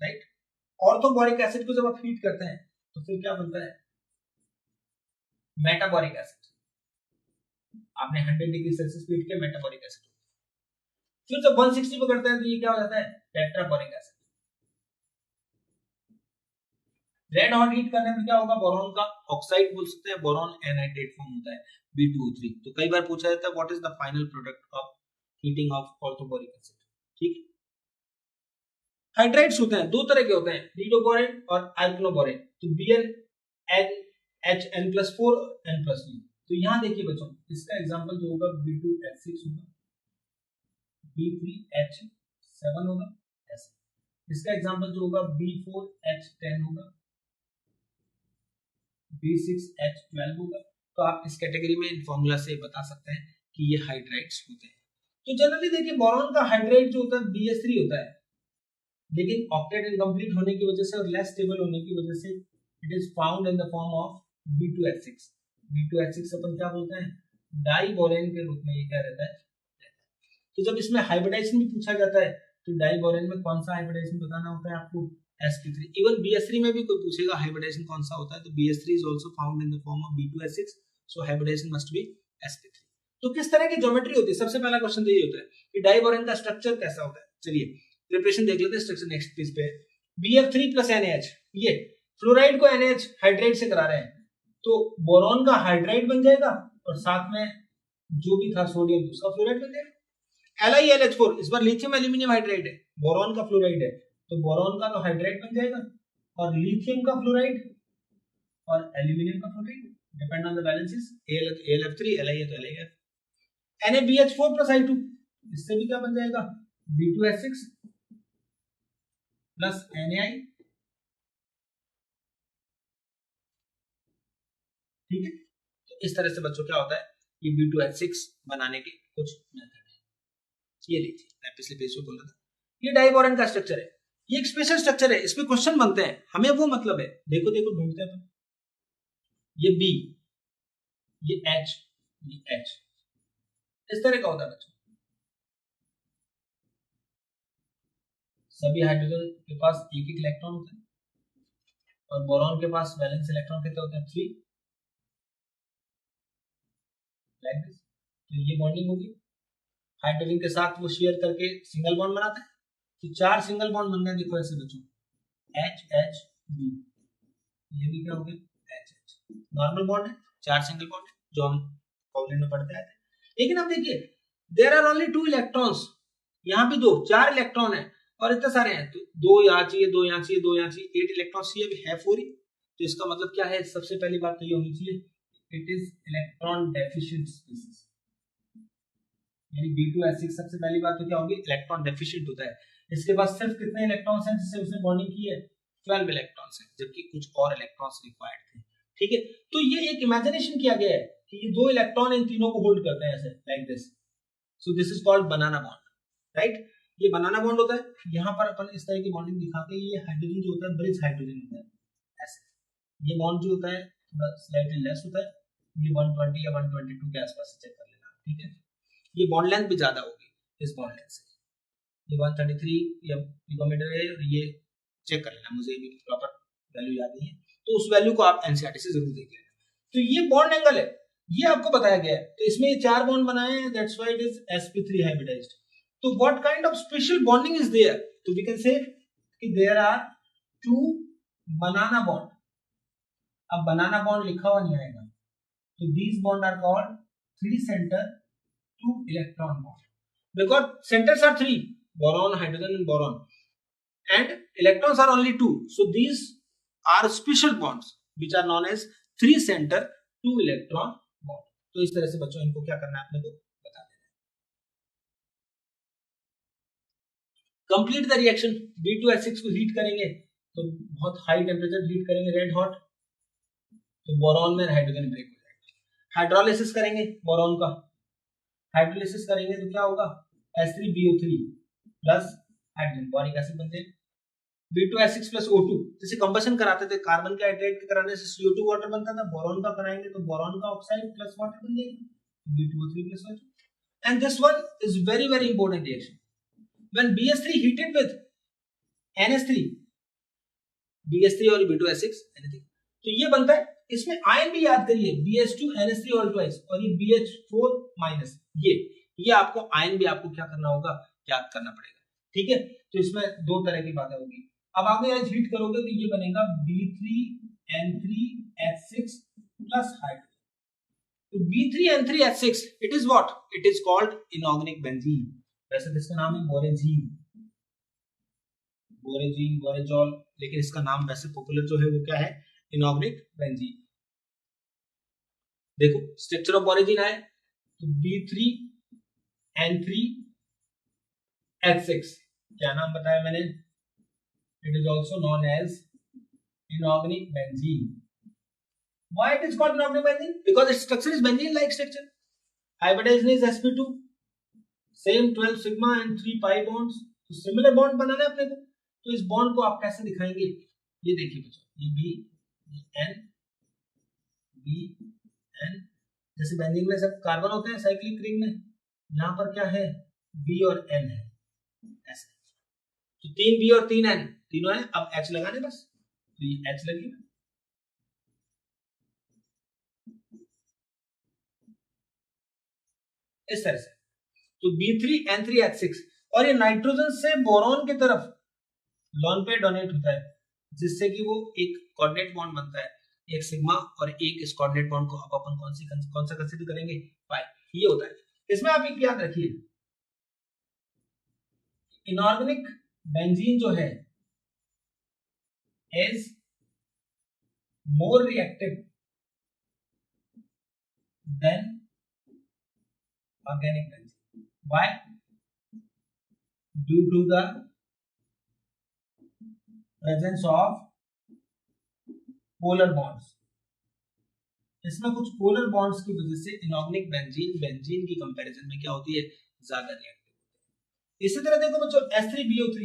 right. Orthoboric acid को जब आप हीट करते हैं तो फिर क्या बनता है मेटाबोरिक एसिड, आपने 100 डिग्री सेल्सियस पे हीट किया मेटाबोरिक एसिड। फिर जब 160 पे करते हैं तो ये क्या हो जाता है टेट्राबोरिक एसिड। रेड हॉट हीट करने में क्या होगा, बोरॉन का ऑक्साइड बोल सकते हैं, बोरॉन एनाइड्रेट फॉर्म होता है B2O3। तो कई बार पूछा जाता है what is the final product of heating of orthoboric acid, ठीक है। हाइड्राइड्स होते हैं दो तरह के होते हैं, लीडोबोरेन और अल्कनोबोरेन। तो BnHN+4 N+2। तो यहां देखिए बच्चों, इसका एग्जांपल जो होगा B2H6 होगा, B3H7 होगा ऐसे। इसका एग्जांपल जो होगा B4H10 होगा, B6H12 होगा। तो आप इस कैटेगरी में इन फॉर्मूला से बता सकते हैं कि ये हाइड्राइड्स होते हैं। तो जनरली देखिए बोरॉन का हाइड्राइड जो होता है BH3 होता है, लेकिन ऑक्टेट इनकम्प्लीट होने की वजह से और लेस स्टेबल होने की वजह से it is found in the form of B2H6। B2H6 अपन क्या बोलते हैं डाइबोरेन के रूप में ये क्या रहता है। तो जब इसमें हाइब्रिडाइजेशन भी पूछा जाता है तो डाइबोरेन में कौन सा हाइब्रिडाइजेशन बताना होता है आपको sp3। इवन BH3 में भी कोई पूछेगा हाइब्रिडाइजेशन कौन सा होता है तो BH3 is also found in the form of B2H6, so hybridisation must be sp3। तो किस तरह की ज्योमेट्री होती है, सबसे पहला क्वेश्चन तो ये होता है कि डाइबोरेन का स्ट्रक्चर कैसा होता है। चलिए प्रिपरेशन देख लेते हैं स्ट्रक्चर नेक्स्ट पेज पे। BF3 प्लस NaH, ये फ्लोराइड को NaH हाइड्राइड से करा रहे हैं तो बोरॉन का हाइड्राइड बन जाएगा और साथ में जो भी था सोडियम उसका फ्लोराइड बन जाएगा। LiLH4 इस बार लिथियम एल्यूमिनियम हाइड्राइड है, बोरॉन का फ्लोराइड है तो बोरॉन का तो हाइड्राइड बन जाएगा और लिथियम का फ्लोराइड और एल्यूमिनियम का fluoride depend on the balances. AlF3 Li है तो LiF। NaBH4 प्लस I2, इससे भी क्या बन जाएगा B2H6 प्लस Na, ठीक है। तो इस तरह से बच्चों क्या होता है ये B2H6 बनाने के कुछ मेथड है। ये लीजिए मैं पिछले पेज पे बोल रहा था, ये डाइबोरेन का स्ट्रक्चर है, ये एक स्पेशल स्ट्रक्चर है, इसमें क्वेश्चन बनते हैं, हमें वो मतलब है। देखो देखो ढूंढते हैं, ये B, ये H, ये H, इस तरह का होता है बच्चों। सभी हाइड्रोजन के पास एक एक इलेक्ट्रॉन होता है और बोरॉन के पास वैलेंस इलेक्ट्रॉन कितने होते हैं? 3, लाइक दिस। तो ये बॉन्डिंग होगी। हाइड्रोजन के साथ वो शेयर करके सिंगल बॉन्ड बनाता है। तो 4 सिंगल बॉन्ड बन गए, देखो ऐसे बच्चों, HHB। ये भी क्या हो गया? HH। नॉर्मल बॉन्ड है, 4 सिंगल बॉन्ड है, जो हम कॉलेज में पढ़ते आते हैं। लेकिन अब देखिए, देयर आर ओनली 2 इलेक्ट्रॉन्स, यहाँ भी 2, 4 इलेक्ट्रॉन है और इतने सारे हैं, तो 2 यहाँ चाहिए, 2 यहाँ चाहिए, 2 यहाँ चाहिए, 8 इलेक्ट्रॉन चाहिए, अभी है 4 ही। तो इसका मतलब क्या है? सबसे पहली बात तो ये होनी चाहिए, it is electron deficient species. यानी B2H6 सबसे पहली बात तो क्या होगी? इलेक्ट्रॉन डेफिशिएंट होता है। इसके पास सिर्फ कितने इलेक्ट्रॉन्स हैं जिससे उसने बॉन्डिंग की है? 12 इलेक्ट्रॉन्स हैं, जबकि कुछ और इलेक्ट्रॉन्स रिक्वायर्ड थे। ठीक है, तो ये एक इमेजिनेशन किया गया है कि ये 2 इलेक्ट्रॉन इन तीनों को होल्ड करते हैं ऐसे, like this. So this is called banana bond, right? ये बनाना बॉन्ड होता है। यहाँ पर अपन इस तरह की बॉन्डिंग दिखाते हैं। ये हाइड्रोजन जो होता है ब्रिज हाइड्रोजन होता है ऐसे। ये बॉन्ड जो होता है थोड़ा स्लाइटली लेस होता है, ये 120 या 122 के आसपास चेक कर लेना, ठीक है? ये बॉन्ड लेंथ भी ज्यादा होगी इस बॉन्ड लेंथ से। ये 133 या पिकोमीटर है, और ये चेक कर लेना, मुझे भी प्रॉपर वैल्यू याद नहीं है, तो उस वैल्यू को आप एनसीईआरटी से जरूर देख लेना। तो ये बॉन्ड एंगल है, ये आपको बताया गया है। तो इसमें ये 4 बॉन्ड बनाए हैं, that's why it is sp3 hybridised. तो what kind of special bonding is there? तो वी कैन से कि देयर आर 2 बनाना बॉन्ड। अब बनाना बॉन्ड लिखा हुआ नहीं आएगा, तो these bond are called 3 center 2 electron bond, because centers are 3, boron, hydrogen and boron, and electrons are only 2, so these are special bonds which are known as 3 center 2 electron bond. तो इस तरह से बच्चों इनको क्या करना है अपने को बता देना है। Complete the reaction. B2H6 को हीट करेंगे, तो बहुत हाई टेम्परेचर हीट करेंगे, रेड हॉट, तो बोरॉन में हाइड्रोजन ब्रेक हो जाएगा। हाइड्रोलिसिस करेंगे बोरॉन का, हाइड्रोलिसिस करेंगे तो क्या होगा? H3BO3 plus hydrogen, boric acid बनते हैं। B2H6 प्लस O2, जैसे कंबशन कराते थे कार्बन के हाइड्रेट के कराने से CO2 वाटर बनता था, बोरॉन का कराएंगे तो बोरॉन का ऑक्साइड प्लस वाटर बन जाएगा, B2O3 plus O2। And this one is very very important reaction. When BH3 heated with NH3, BH3 और B2H6 anything, तो ये बनता है। इसमें आयन भी याद करिए, BH2 NH3 ऑल ट्वाइस, और ये BH4 माइनस, ये आपको आयन भी आपको क्या करना होगा? याद करना पड़ेगा, ठीक है? तो इसमें 2 तरह की बातें होगी। अब आगे आज हीट करोगे तो ये बनेगा B3N3H6 प्लस हाइड्रोजन। तो B3N3H6 it is what? It is called inorganic benzene. वैसे तो इसका नाम है बोरेजीन, बोरेजीन, बोरेजॉल, लेकिन इसका नाम वैसे पॉपुलर जो है वो क्या है? Inorganic benzene. देखो स्ट्रक्चर ऑफ बोरेजीन है, तो B3N3H6 क्या नाम बताया मैंने? It is also known as inorganic benzene. Why it is called inorganic benzene? Because its structure is benzene-like structure. Hybridization is sp2, same 12 sigma and 3 pi bonds. तो similar bond बनाना है अपने को। तो इस बॉन्ड को आप कैसे दिखाएंगे? ये देखिए बच्चों, ये B, ये N, B, N, जैसे बेंजीन में सब कार्बन होते हैं साइक्लिक रिंग में, यहाँ पर क्या है? B और N है ऐसे। तो 3 B और 3 N तीनों है। अब H लगाने बस, तो ये H लगेगा, इस तरह से। तो B3N3H6, और ये नाइट्रोजन से बोरॉन की तरफ लॉन पे डोनेट होता है, जिससे कि वो एक कोऑर्डिनेट बॉन्ड बनता है, एक सिग्मा, और एक इस कोऑर्डिनेट बॉन्ड को अब अपन कौन सा कंसीडर करेंगे? पाई। ये होता है। इसमें आप एक याद रखिए, इनऑर्गेनिक बेंजीन जो है is more reactive than organic benzene. Why? Due to the presence of polar bonds. इसमें कुछ पोलर बॉन्ड्स की वजह से इनऑर्गेनिक बेंजीन की कंपैरिजन में क्या होती है? ज्यादा रिएक्टिव होती है। इसी तरह देखो बच्चों, H3BO3,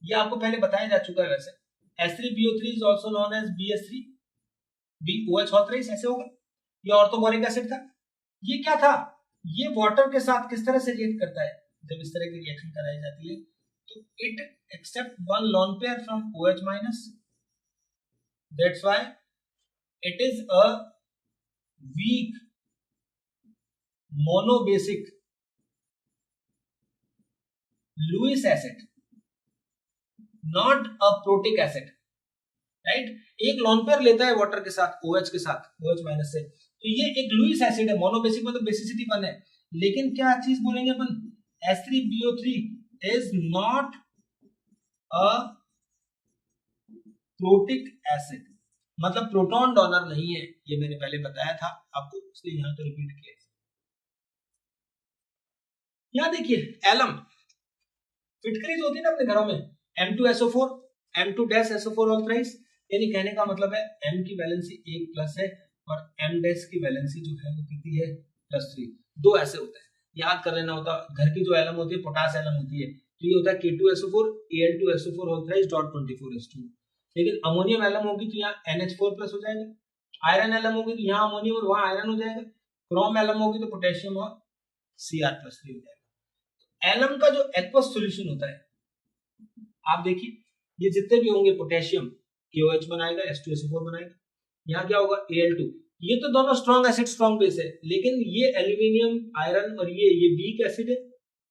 ये आपको पहले बताया जा चुका है। वैसे H3BO3 is also known as BH3, BOH होता है, ऐसे होगा। ये ऑर्थोबोरिक एसिड था। ये क्या था? ये वाटर के साथ किस तरह से रिएक्ट करता है जब इस तरह की रिएक्शन कराई जाती है, तो it accept one lone pair from OH minus, that's why it is a weak monobasic Lewis acid, not a protic acid, right. एक लोन पेयर लेता है वाटर के साथ OH के साथ, OH माइनस से, तो ये एक लुईस एसिड है, मोनोबेसिक मतलब बेसिसिटी 1 है, लेकिन क्या चीज बोलेंगे अपन, H3BO3 is not a protic acid, मतलब प्रोटॉन डोनर नहीं है, ये मैंने पहले बताया था आपको, इसलिए यहां तो रिपीट किया। यहां देखिए एलम, फिटकरीज होती है ना अपने घरों में, M2SO4, M2-SO4 ऑल थ्राइस, यानी कहने का मतलब है M की वैलेंसी 1 प्लस है और M डैश की वैलेंसी जो है वो कितनी है, +3, दो ऐसे होते हैं, याद कर लेना होता। घर की जो एलम होती है पोटास एलम होती है, तो ये होता है K2SO4 Al2SO4 all thrice .24s2, लेकिन अमोनियम एलम होगी तो यहाँ NH4 प्लस हो जाएगा, आयरन एलम होगी तो यहाँ अमोनियम और वहां आयरन हो जाएगा, क्रोम एलम होगी तो पोटेशियम और Cr+3 हो जाएगा। एलम का जो एक्वस सॉल्यूशन होता है, आप देखिए ये जितने भी होंगे पोटेशियम KOH बनाएगा, H2SO4 बनाएगा, यहाँ क्या होगा Al2, ये तो दोनों स्ट्रॉन्ग एसिड स्ट्रॉन्ग बेस है, लेकिन ये एल्यूमिनियम आयरन और ये वीक एसिड है,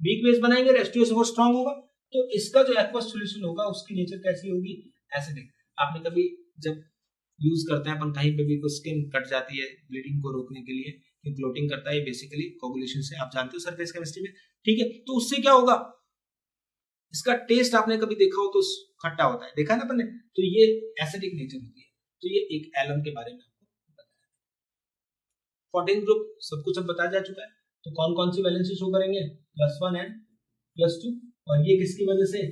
वीक बेस बनाएंगे और H2SO4 स्ट्रॉन्ग होगा, तो इसका जो एक्वस सॉल्यूशन होगा उसकी नेचर कैसी होगी, एसिडिक। आपने कभी जब यूज करते हैं अपन कहीं पे भी कुछ स्किन कट जाती है ब्लीडिंग को रोकने के लिए, ये क्लोटिंग करता है बेसिकली कोगुलेशन से, आप जानते हो सरफेस केमिस्ट्री में, ठीक है, तो उससे क्या होगा, इसका टेस्ट आपने कभी देखा हो तो खट्टा होता है, देखा है ना अपन ने, तो ये एसिडिक नेचर होती है, तो ये एक एलम के बारे में आपको बताया। 14 ग्रुप सब कुछ अब बताया जा चुका है, तो कौन कौन सी वैलेंसी शो करेंगे, +1 एंड +2, और ये किसकी वजह से,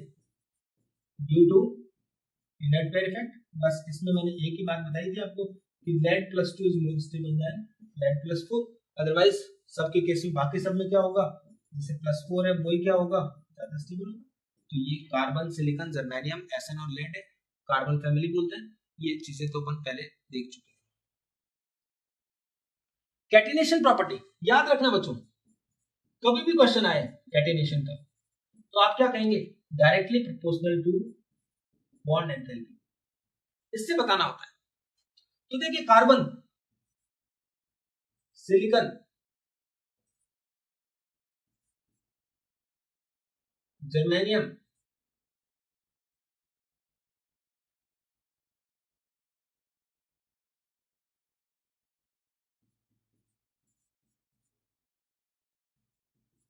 due to inert pair effect. बस इसमें मैंने एक ही बात बताई थी आपको कि lead+2 is more stable then lead+4, otherwise सबके केस में बाकी सब में क्या होगा, जैसे +4 है वही क्या होगा, ज्यादा स्टेबल होगा। तो ये कार्बन, सिलिकॉन, जर्मेनियम, एसएन और लेड है, कार्बन फैमिली बोलते हैं, ये चीजें तो अपन पहले देख चुके हैं। कैटिनेशन प्रॉपर्टी याद रखना बच्चों, कभी भी क्वेश्चन आए कैटिनेशन का तो आप क्या कहेंगे, directly proportional to bond enthalpy, इससे बताना होता है। तो देखिए carbon, silicon, germanium,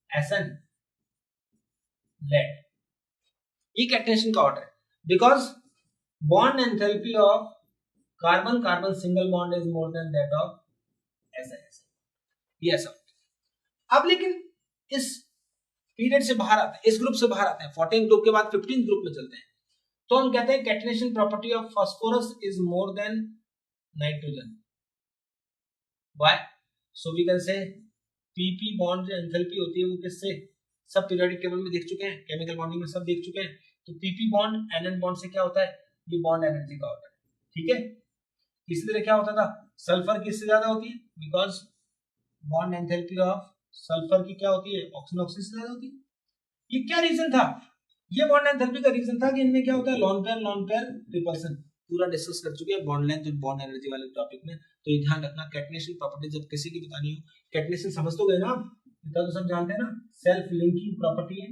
SN, lead, ये कैटिनेशन का ऑर्डर है, because bond enthalpy of carbon carbon single bond is more than that of SN, ये ऐसा होता है। अब लेकिन इस पीरियड से बाहर आते हैं, इस ग्रुप से बाहर आते हैं, 14 ग्रुप के बाद 15 ग्रुप में चलते हैं, तो हम कहते हैं catenation property of phosphorus is more than nitrogen, why, so we can say PP bond जो एंथैल्पी होती है वो किससे, सब पीरियोडिक टेबल में देख चुके हैं, केमिकल बॉन्डिंग में सब देख चुके हैं, तो PP बॉन्ड NN बॉन्ड से क्या होता है, ये बॉन्ड एनर्जी का होता है, ठीक है। इसी तरह क्या होता था, सल्फर किससे ज्यादा होती है, because bond enthalpy of sulphur की क्या होती है, ऑक्सीजन ऑक्सीजन से ज्यादा होती है। ये क्या रीजन था, ये बॉन्ड एंथैल्पी का रीजन था कि इनमें क्या होता है, लोन पेयर रिपल्सन, पूरा डिस्कस कर चुके हैं बॉन्ड लेंथ और बॉन्ड एनर्जी वाले टॉपिक में, तो ये ध्यान रखना, कैटिनेशन प्रॉपर्टी जब किसी की बतानी हो, कैटिनेशन समझ तो गए ना, इतना तो सब जानते हैं ना, सेल्फ लिंकिंग प्रॉपर्टी है,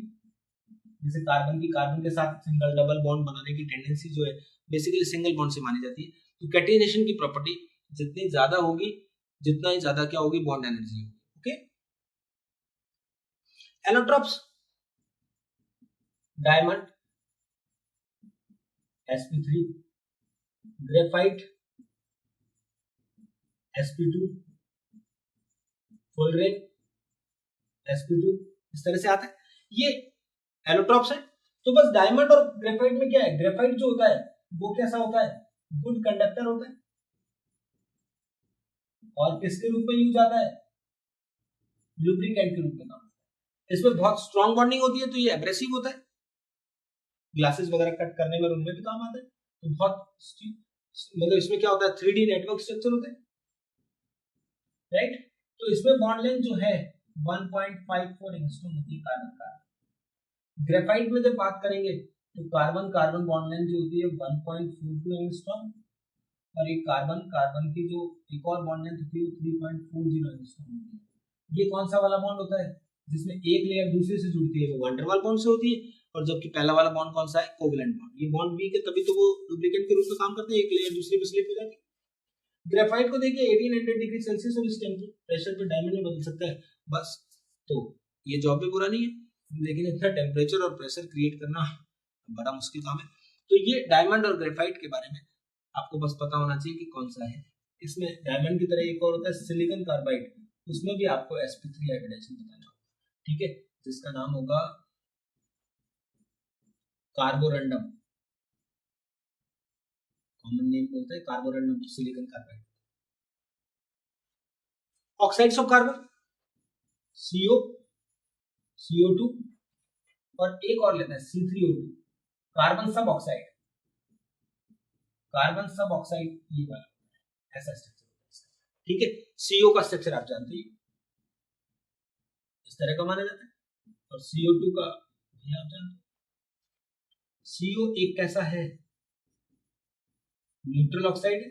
जैसे कार्बन की कार्बन के साथ सिंगल डबल बॉन्ड बनाने की टेंडेंसी जो है बेसिकली सिंगल बॉन्ड से मानी जाती है, तो कैटिनेशन की प्रॉपर्टी जितनी ज्यादा होगी जितना ही ज्यादा क्या होगी, बॉन्ड एनर्जी होगी, okay. Allotropes, diamond, sp3, graphite, sp2, फुलरेन, sp2, इस तरह से आता है, ये एलोट्रोप्स है। तो बस डायमंड और ग्रेफाइट में क्या है, ग्रेफाइट जो होता है वो कैसा होता है, गुड कंडक्टर होता है, और किसके रूप में यूज आता है, लुब्रिकेंट के रूप में काम करता है। इसमें बहुत स्ट्रॉन्ग बॉन्डिंग होती है तो ये एब्रेसिव होता है, ग्लासेस वगैरह कट करने में उनमें भी काम आता है, तो बहुत मतलब इसमें क्या होता है, 3D नेटवर्क स्ट्रक्चर होता है, राइट। तो इसमें बॉन्ड लेंथ जो है 1.54 एंगस्ट्रॉम होती है कार्बन कार्बन। ग्रेफाइट में जब बात करेंगे तो कार्बन कार्बन बॉन्ड लेंथ जो होती है 1.42 एंगस्ट्रॉम, और एक कार्बन कार्बन की जो एक और बॉन्ड लेंथ होती है वो 3.40 एंगस्ट्रॉम होती है। ये कौन सा वाला बॉन्ड होता है जिसमें एक लेयर दूसरे से जुड़ती है, वो वैन डर वाल बॉन्ड से होती है। और जबकि पहला वाला बॉन्ड कौन सा है, कोवेलेंट बॉन्ड। ये बॉन्ड वीक है तभी तो वो डुप्लीकेट के रूप में काम करते हैं, एक लेयर दूसरे पे स्लिप हो जाती है। ग्रेफाइट को देखिए 1800 डिग्री सेल्सियस और इस टेम्परेचर पे डायमंड में बदल सकता है बस। तो ये जॉब भी बुरा नहीं है, लेकिन इतना टेम्परेचर और प्रेशर क्रिएट करना बड़ा मुश्किल काम है। तो ये डायमंड और ग्रेफाइट के बारे में आपको बस पता होना चाहिए कि कौन सा है। इसमें डायमंड की तरह एक और होता है सिलिकॉन कार्बाइड, उसमें भी आपको sp3 हाइब्रिडाइजेशन बताना होगा, ठीक है, जिसका नाम होगा कार्बोरंडम। कॉमन नेम बोलते हैं Carborundum silicon carbide. Oxides of carbon CO, CO2 और एक और लेना है C3O2, कार्बन सब ऑक्साइड। कार्बन सब ऑक्साइड ये वाला ऐसा स्ट्रक्चर होता है, ठीक है। CO का स्ट्रक्चर आप जानते ही इस तरह का माना जाता है, और CO2 का भी आप जानते हैं। CO एक कैसा है, न्यूट्रल ऑक्साइड है,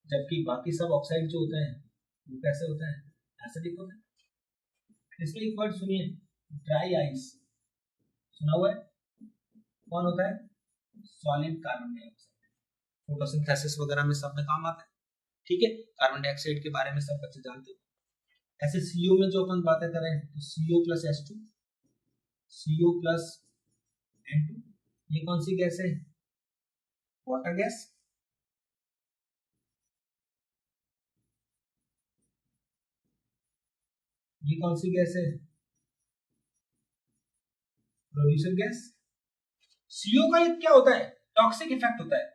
जबकि बाकी सब ऑक्साइड जो होते हैं वो कैसे होते हैं, एसिडिक होते हैं। इसमें एक वर्ड सुनिए, ड्राई आइस, सुना हुआ है, कौन होता है, सॉलिड कार्बन डाइऑक्साइड। फोटोसिंथेसिस वगैरह में सब में काम आता है, ठीक है। कार्बन डाइऑक्साइड के बारे में सब बच्चे जानते हो। ऐसे CO में जो अपन बातें करें तो CO plus H2, CO plus N2, ये कौन सी गैस है, वाटर गैस। ये कौन सी गैस है, प्रोड्यूसर गैस। CO का ये क्या होता है, टॉक्सिक इफेक्ट होता है,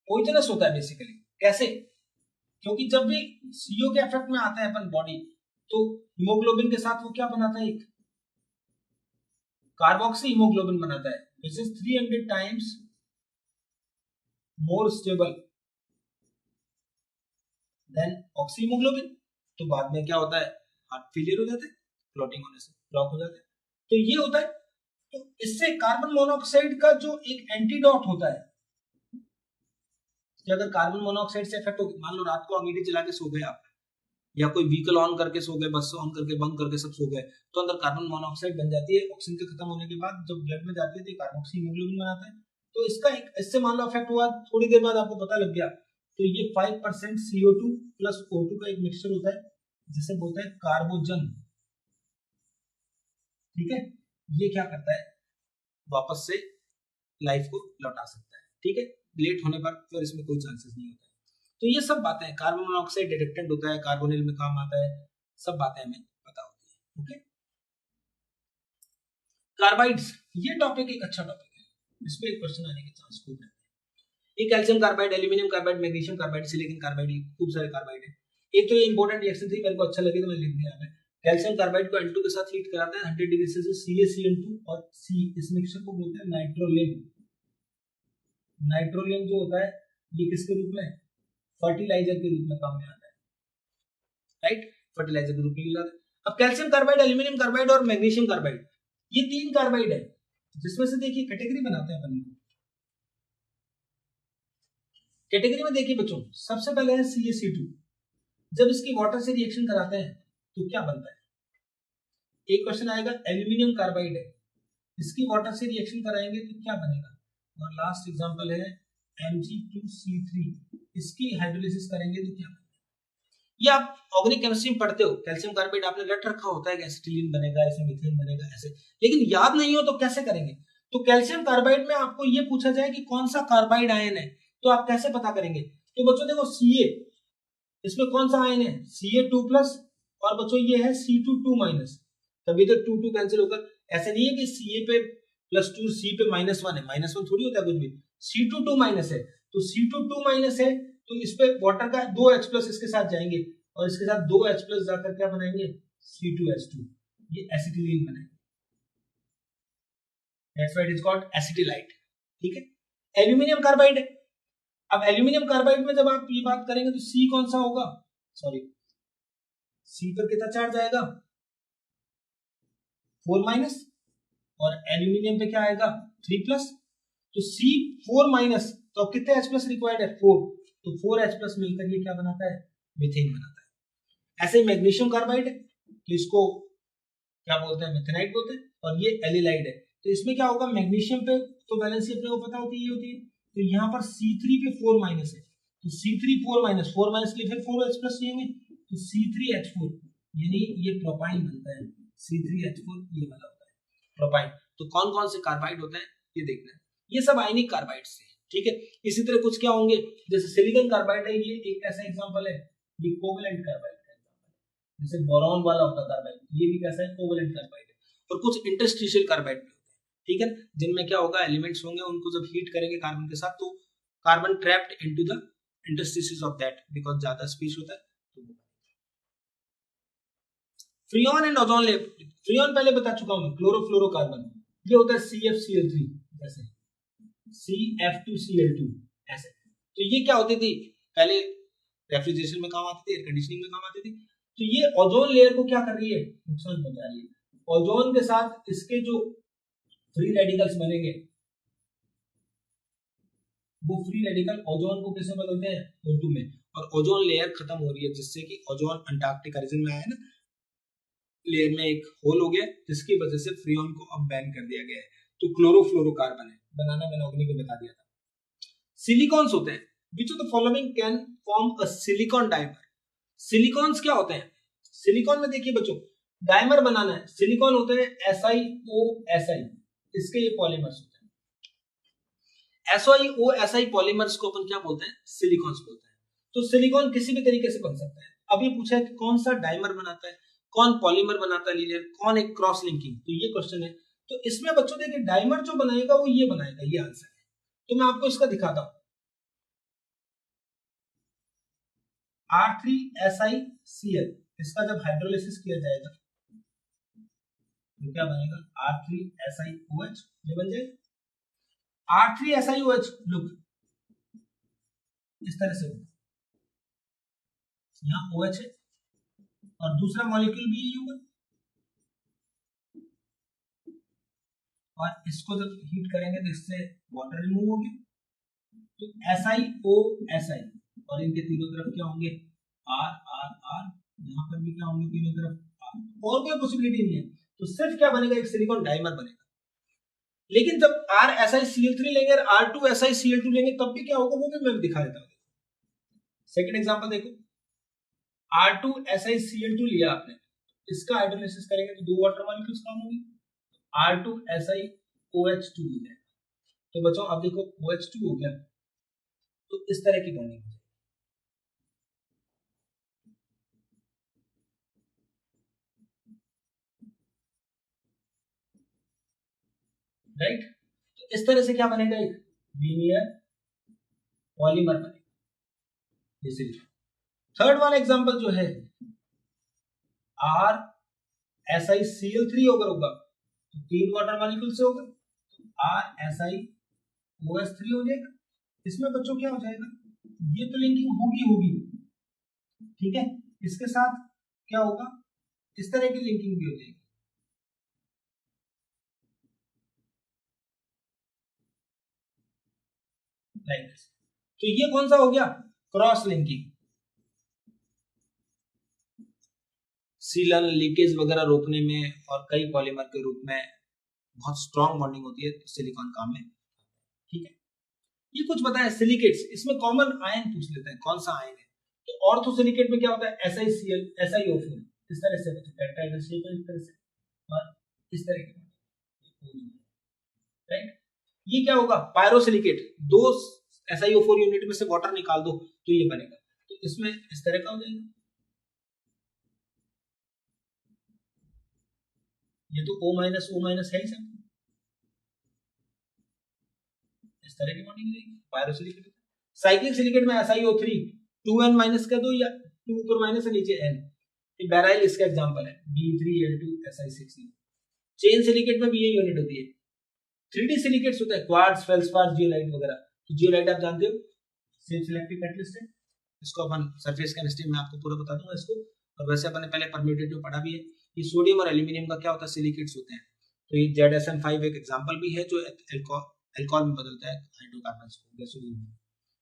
पॉइजनस होता है बेसिकली। कैसे, क्योंकि जब भी CO के इफेक्ट में आता है अपन बॉडी, तो हीमोग्लोबिन के साथ वो क्या बनाता है, एक कार्बोक्सी हीमोग्लोबिन बनाता है, which is 300 times more stable then oxy haemoglobin. तो बाद में क्या होता है, हार्ट फेलियर हो जाता है, क्लॉटिंग होने से ब्लॉक हो जाता है। तो ये होता है। तो इससे कार्बन मोनोऑक्साइड का जो एक एंटीडोट होता है, कि अगर कार्बन मोनोऑक्साइड से इफेक्ट हो, मान लो रात को अंगीठी जला के सो गए आप, या कोई व्हीकल ऑन करके सो गए, बस ऑन करके बंद करके सब सो गए, तो अंदर कार्बन मोनोऑक्साइड बन जाती है। ऑक्सीजन के खत्म होने के बाद जब ब्लड में जाती है तो कार्बोक्सी हीमोग्लोबिन बनाता है। तो इसका एक, इससे मान लो इफेक्ट हुआ, थोड़ी देर बाद आपको पता लग गया, तो ये 5% CO2 प्लस O2 का एक मिक्सचर होता है जिसे बोलते हैं कार्बोजन, ठीक है। ये क्या करता है, वापस से लाइफ को लौटा सकता है, ठीक है, लेट होने पर फिर इसमें कोई चांसेस नहीं होता है। तो ये सब बातें, कार्बन मोनोऑक्साइड डिटेक्टेंट होता है, कार्बोनिल में काम आता है, सब बातें हमें पता होती है, ओके। कार्बाइड्स, ये टॉपिक एक अच्छा टॉपिक है, इसमें एक क्वेश्चन आने के चांस खूब रहते हैं। ये calcium carbide, aluminium carbide, magnesium carbide, silicon carbide, खूब सारे कार्बाइड है। एक तो ये इंपॉर्टेंट रिएक्शन थी, मेरे को अच्छा लगे तो मैं लिख दिया है। कैल्शियम कार्बाइड को N2 के साथ हीट कराते हैं 100 डिग्री सेल्सियस, CaCN2 और C, इस मिक्सचर को बोलते हैं नाइट्रोलिन। नाइट्रोलिन जो होता है ये किसके रूप में, फर्टिलाइजर के रूप में काम में आता है, राइट, फर्टिलाइजर के रूप में यूज आता है। अब कैल्शियम कार्बाइड, एल्यूमिनियम कार्बाइड और मैग्नीशियम कार्बाइड, ये तीन कार्बाइड है, जिसमें से देखिए कैटेगरी बनाते हैं अपन। कैटेगरी में देखिए बच्चों, सबसे पहले है CaC2। जब इसकी वाटर से रिएक्शन कराते हैं तो क्या बनता है, एक क्वेश्चन आएगा, एल्यूमिनियम कार्बाइड है, इसकी वाटर से रिएक्शन कराएंगे तो क्या बनेगा। और लास्ट एग्जांपल है Mg2C3, इसकी हाइड्रोलिसिस करेंगे तो क्या बनेगा। ये आप ऑर्गेनिक केमिस्ट्री में पढ़ते हो, कैल्शियम कार्बाइड आपने रट रखा होता है कि एसिटिलीन बनेगा, ऐसे मीथेन बनेगा ऐसे, लेकिन याद नहीं हो तो कैसे करेंगे। तो कैल्शियम कार्बाइड में आपको ये पूछा जाए कि कौन सा कार्बाइड आयन है, तो आप कैसे पता करेंगे। तो बच्चों देखो Ca, इसमें कौन सा आयन है, Ca2 प्लस, और बच्चों ये है C2 माइनस, तभी तो 2 कैंसिल होकर, ऐसे नहीं है कि Ca पे +2 C पे -1 है, -1 थोड़ी होता है कुछ भी, C2 माइनस है, तो C2 माइनस है, तो इस पे वाटर का 2H प्लस इसके साथ जाएंगे, और इसके साथ 2H प्लस जाकर क्या बनाएंगे, C2H2, ये एसिटिलीन बनाएंगे, that's why it is called acetylide, ठीक है। एल्यूमिनियम कार्बाइड है, अब एल्यूमिनियम कार्बाइड में जब आप ये बात करेंगे तो C कौन सा होगा, सॉरी सी पर कितना चार्ज आएगा 4 माइनस, और एल्यूमिनियम पे क्या आएगा 3 प्लस। तो सी 4 माइनस, तो अब कितने H प्लस रिक्वायर्ड है 4, तो 4 H प्लस मिलकर ये क्या बनाता है मीथेन बनाता है। ऐसे ही मैग्नीशियम कार्बाइड है, तो इसको क्या बोलते हैं मेथेनाइट बोलते हैं, और ये एलिलाइड है। तो इसमें क्या होगा मैग्नीशियम पे तो वैलेंसी अपने को पता होती है, तो यहाँ पर C3 पे 4 माइनस है, तो C3 4 माइनस, 4 माइनस के लिए फिर 4 H प्लस चाहिए, तो C3H4 यानी ये प्रोपाइन बनता है, C3H4 ये वाला होता है प्रोपाइन। तो कौन कौन से कार्बाइड होते हैं ये देखना है, ये सब आयनिक कार्बाइड्स है, ठीक है। इसी तरह कुछ क्या होंगे, जैसे सिलिकॉन कार्बाइड है, ये एक ऐसा एग्जांपल है, ये कोवेलेंट कार्बाइड का एग्जांपल है। जैसे बोरॉन वाला होता है कार्बाइड, ये भी कैसा है कोवेलेंट कार्बाइड है। और कुछ इंटरस्टिशियल कार्बाइड भी होते हैं, ठीक है, जिनमें क्या होगा एलिमेंट्स होंगे, उनको जब हीट करेंगे कार्बन के साथ तो carbon trapped into the interstices of that, because ज्यादा स्पेस होता है। तो freon and ozone layer, freon पहले बता चुका हूं, क्लोरोफ्लोरोकार्बन, ये होता है CFCl3, जैसे CF2Cl2 ऐसे। तो ये क्या होती थी पहले रेफ्रिजरेशन में काम आती थी, एयर कंडीशनिंग में काम आती थी। तो ये ओजोन लेयर को क्या कर रही है नुकसान पहुंचा रही है। ओजोन के साथ इसके जो फ्री रेडिकल्स बनेंगे, वो फ्री रेडिकल ओजोन को किसमें बदलते हैं O2 में, और ओजोन लेयर खत्म हो रही है, जिससे कि ओजोन अंटार्कटिक रीजन में आया ना, लेयर में एक होल हो गया, जिसकी वजह से फ्रियोन को अब बैन कर दिया गया है। तो क्लोरोफ्लोरोकार्बन है, बनाना मैंने अग्नि को बता दिया था। सिलिकॉन्स होते हैं, which of the following can form a silicon dimer. Silicones क्या होते हैं, सिलिकॉन में देखिए बच्चों डाइमर बनाना है, सिलिकॉन होते हैं SiO इसके ये पॉलीमर्स होते हैं। SiO पॉलीमर्स को अपन क्या बोलते हैं सिलिकॉन्स बोलते हैं। तो सिलिकॉन किसी भी तरीके से बन सकता है। अब ये पूछा है कि कौन सा डाइमर बनाता है, कौन पॉलीमर बनाता है लीनियर, कौन एक क्रॉस लिंकिंग, तो ये क्वेश्चन है। तो इसमें बच्चों देखिए डाइमर जो बनाएगा वो ये बनाएगा, ये आंसर है। तो मैं आपको इसका दिखाता हूं, R3SiCl, इसका जब हाइड्रोलिसिस किया जाएगा तो क्या बनेगा R3SiOH, ये बन जाएगा R3SiOH। लुक इस तरह से होगा, यहाँ OH है और दूसरा मॉलिक्यूल भी यही होगा, और इसको जब हीट करेंगे तो इससे वाटर रिमूव हो गया, तो SiO और इनके तीनों तरफ क्या होंगे R R R, यहाँ पर भी क्या होंगे तीनों तरफ R, और कोई पॉसिबिलिटी नहीं है। तो सिर्फ क्या बनेगा एक सिलिकॉन डाइमर बनेगा। लेकिन जब RSiCl3 लेंगे और R2SiCl2 लेंगे तब भी क्या होगा वो भी मैं दिखा देता हूँ। सेकंड एग्जांपल देखो, R2SiCl2 लिया आपने, इसका हाइड्रोलिसिस करेंगे तो 2 वाटर मॉलिक्यूल्स काम होंगे, R2SiOH2 हो जाएगा। तो बच्चों अब देखो OH2 हो गया, तो इस तरह की बॉन्डिंग हो जाएगी, राइट। तो इस तरह से क्या बनेगा एक लीनियर पॉलीमर बनेगा, इसीलिए। थर्ड वाला एग्जांपल जो है RSiCl3 अगर होगा तो 3 वाटर मॉलिक्यूल से होगा, तो RSiOH3 हो जाएगा। इसमें बच्चों क्या हो जाएगा, ये तो लिंकिंग होगी, ठीक है, इसके साथ क्या होगा इस तरह की लिंकिंग भी हो जाएगी, लाइक दिस। तो ये कौन सा हो गया क्रॉस लिंकिंग। सीलन लीकेज वगैरह रोकने में और कई पॉलीमर के रूप में बहुत स्ट्रॉन्ग बॉन्डिंग होती है, तो सिलिकॉन काम में, ठीक है। ये कुछ बताया सिलिकेट्स, इसमें कॉमन आयन पूछ लेते हैं कौन सा आयन है। तो ऑर्थोसिलिकेट में क्या होता है SiCl SiO4, इस तरह से टेट्राहेड्रल शेप है, इस तरह से और इस तरह के, राइट। ये क्या होगा पायरोसिलिकेट, 2 SiO4 यूनिट में से वाटर निकाल दो तो ये बनेगा, तो इसमें इस तरह का हो जाएगा, ये तो O- है ही सब, इस तरह की बॉन्डिंग रहेगी पायरोसिलिकेट। साइक्लिक सिलिकेट में SiO3 2n माइनस कर दो या 2 ऊपर माइनस है नीचे n, ये बेराइल इसका एग्जांपल है B3L2Si6। चेन सिलिकेट में भी ये यूनिट होती है। 3D सिलिकेट्स होता है क्वार्ट्ज, फेल्डस्पार, जियोलाइट वगैरह। तो जियोलाइट आप जानते हो सेम सिलेक्टिव कैटलिस्ट है, इसको अपन सरफेस केमिस्ट्री में आपको पूरा बता दूंगा इसको। और वैसे अपन ने पहले परम्यूटेटिव पढ़ा भी है। ये सोडियम और एल्यूमिनियम का क्या होता है, सिलिकेट्स होते हैं। तो ये ZSN5 एक एग्जांपल भी है जो अल्कोहल में बदलता है हाइड्रोकार्बन्स को गैसोलीन में।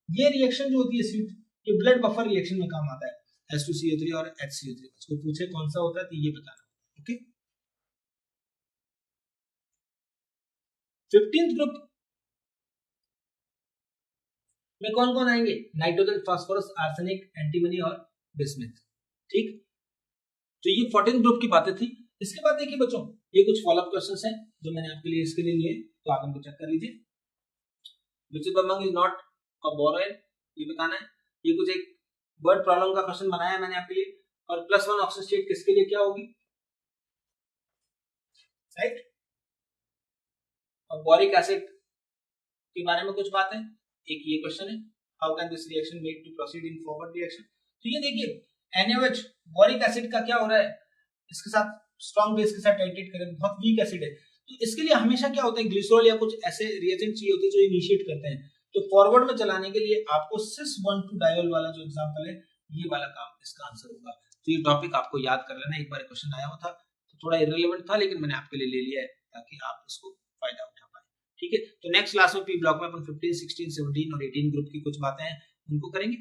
ये रिएक्शन जो होती है एसिड, ये ब्लड बफर रिएक्शन में काम आता है, H2CO3 और HCO3। इसको पूछे कौन सा होता है तो ये बताना। ओके, 15th ग्रुप में कौन कौन आएंगे, नाइट्रोजन, फास्फोरस, आर्सेनिक, एंटीमनी और बिस्मिथ। ठीक, तो ये 14th ग्रुप की बातें थी। इसके बाद देखिए बच्चों, ये कुछ फॉलोअप क्वेश्चंस हैं जो मैंने आपके लिए इसके लिए लिए, तो आप इनको चेक कर लीजिए। Which of the among is not a boron, ये बताना है। ये कुछ एक वर्ड प्रॉब्लम का क्वेश्चन बनाया है मैंने आपके लिए। और +1 ऑक्सीजन स्टेट किसके लिए क्या होगी, राइट। और बोरिक एसिड के बारे में कुछ बात है, एक ये क्वेश्चन है, how can this reaction made to proceed in forward reaction. तो ये देखिए NaOH बोरिक एसिड का क्या हो रहा है, इसके साथ स्ट्रॉन्ग बेस के साथ टाइट्रेट करें, बहुत वीक एसिड है, तो इसके लिए हमेशा क्या होता है, ग्लिसरॉल या कुछ ऐसे रिएजेंट चाहिए होते हैं जो इनिशिएट करते हैं। तो फॉरवर्ड में चलाने के लिए आपको cis-1,2-डायोल वाला जो एग्जांपल है, ये वाला काम इसका आंसर होगा। तो ये टॉपिक आपको याद कर लेना, एक बार क्वेश्चन आया हुआ था तो थोड़ा इररिलेवेंट था, लेकिन मैंने आपके लिए ले लिया है ताकि आप इसको फायदा उठा पाए। ठीक है, तो नेक्स्ट क्लास में पी ब्लॉक में अपन 15, 16, 17 और 18 ग्रुप की कुछ बातें हैं उनको करेंगे।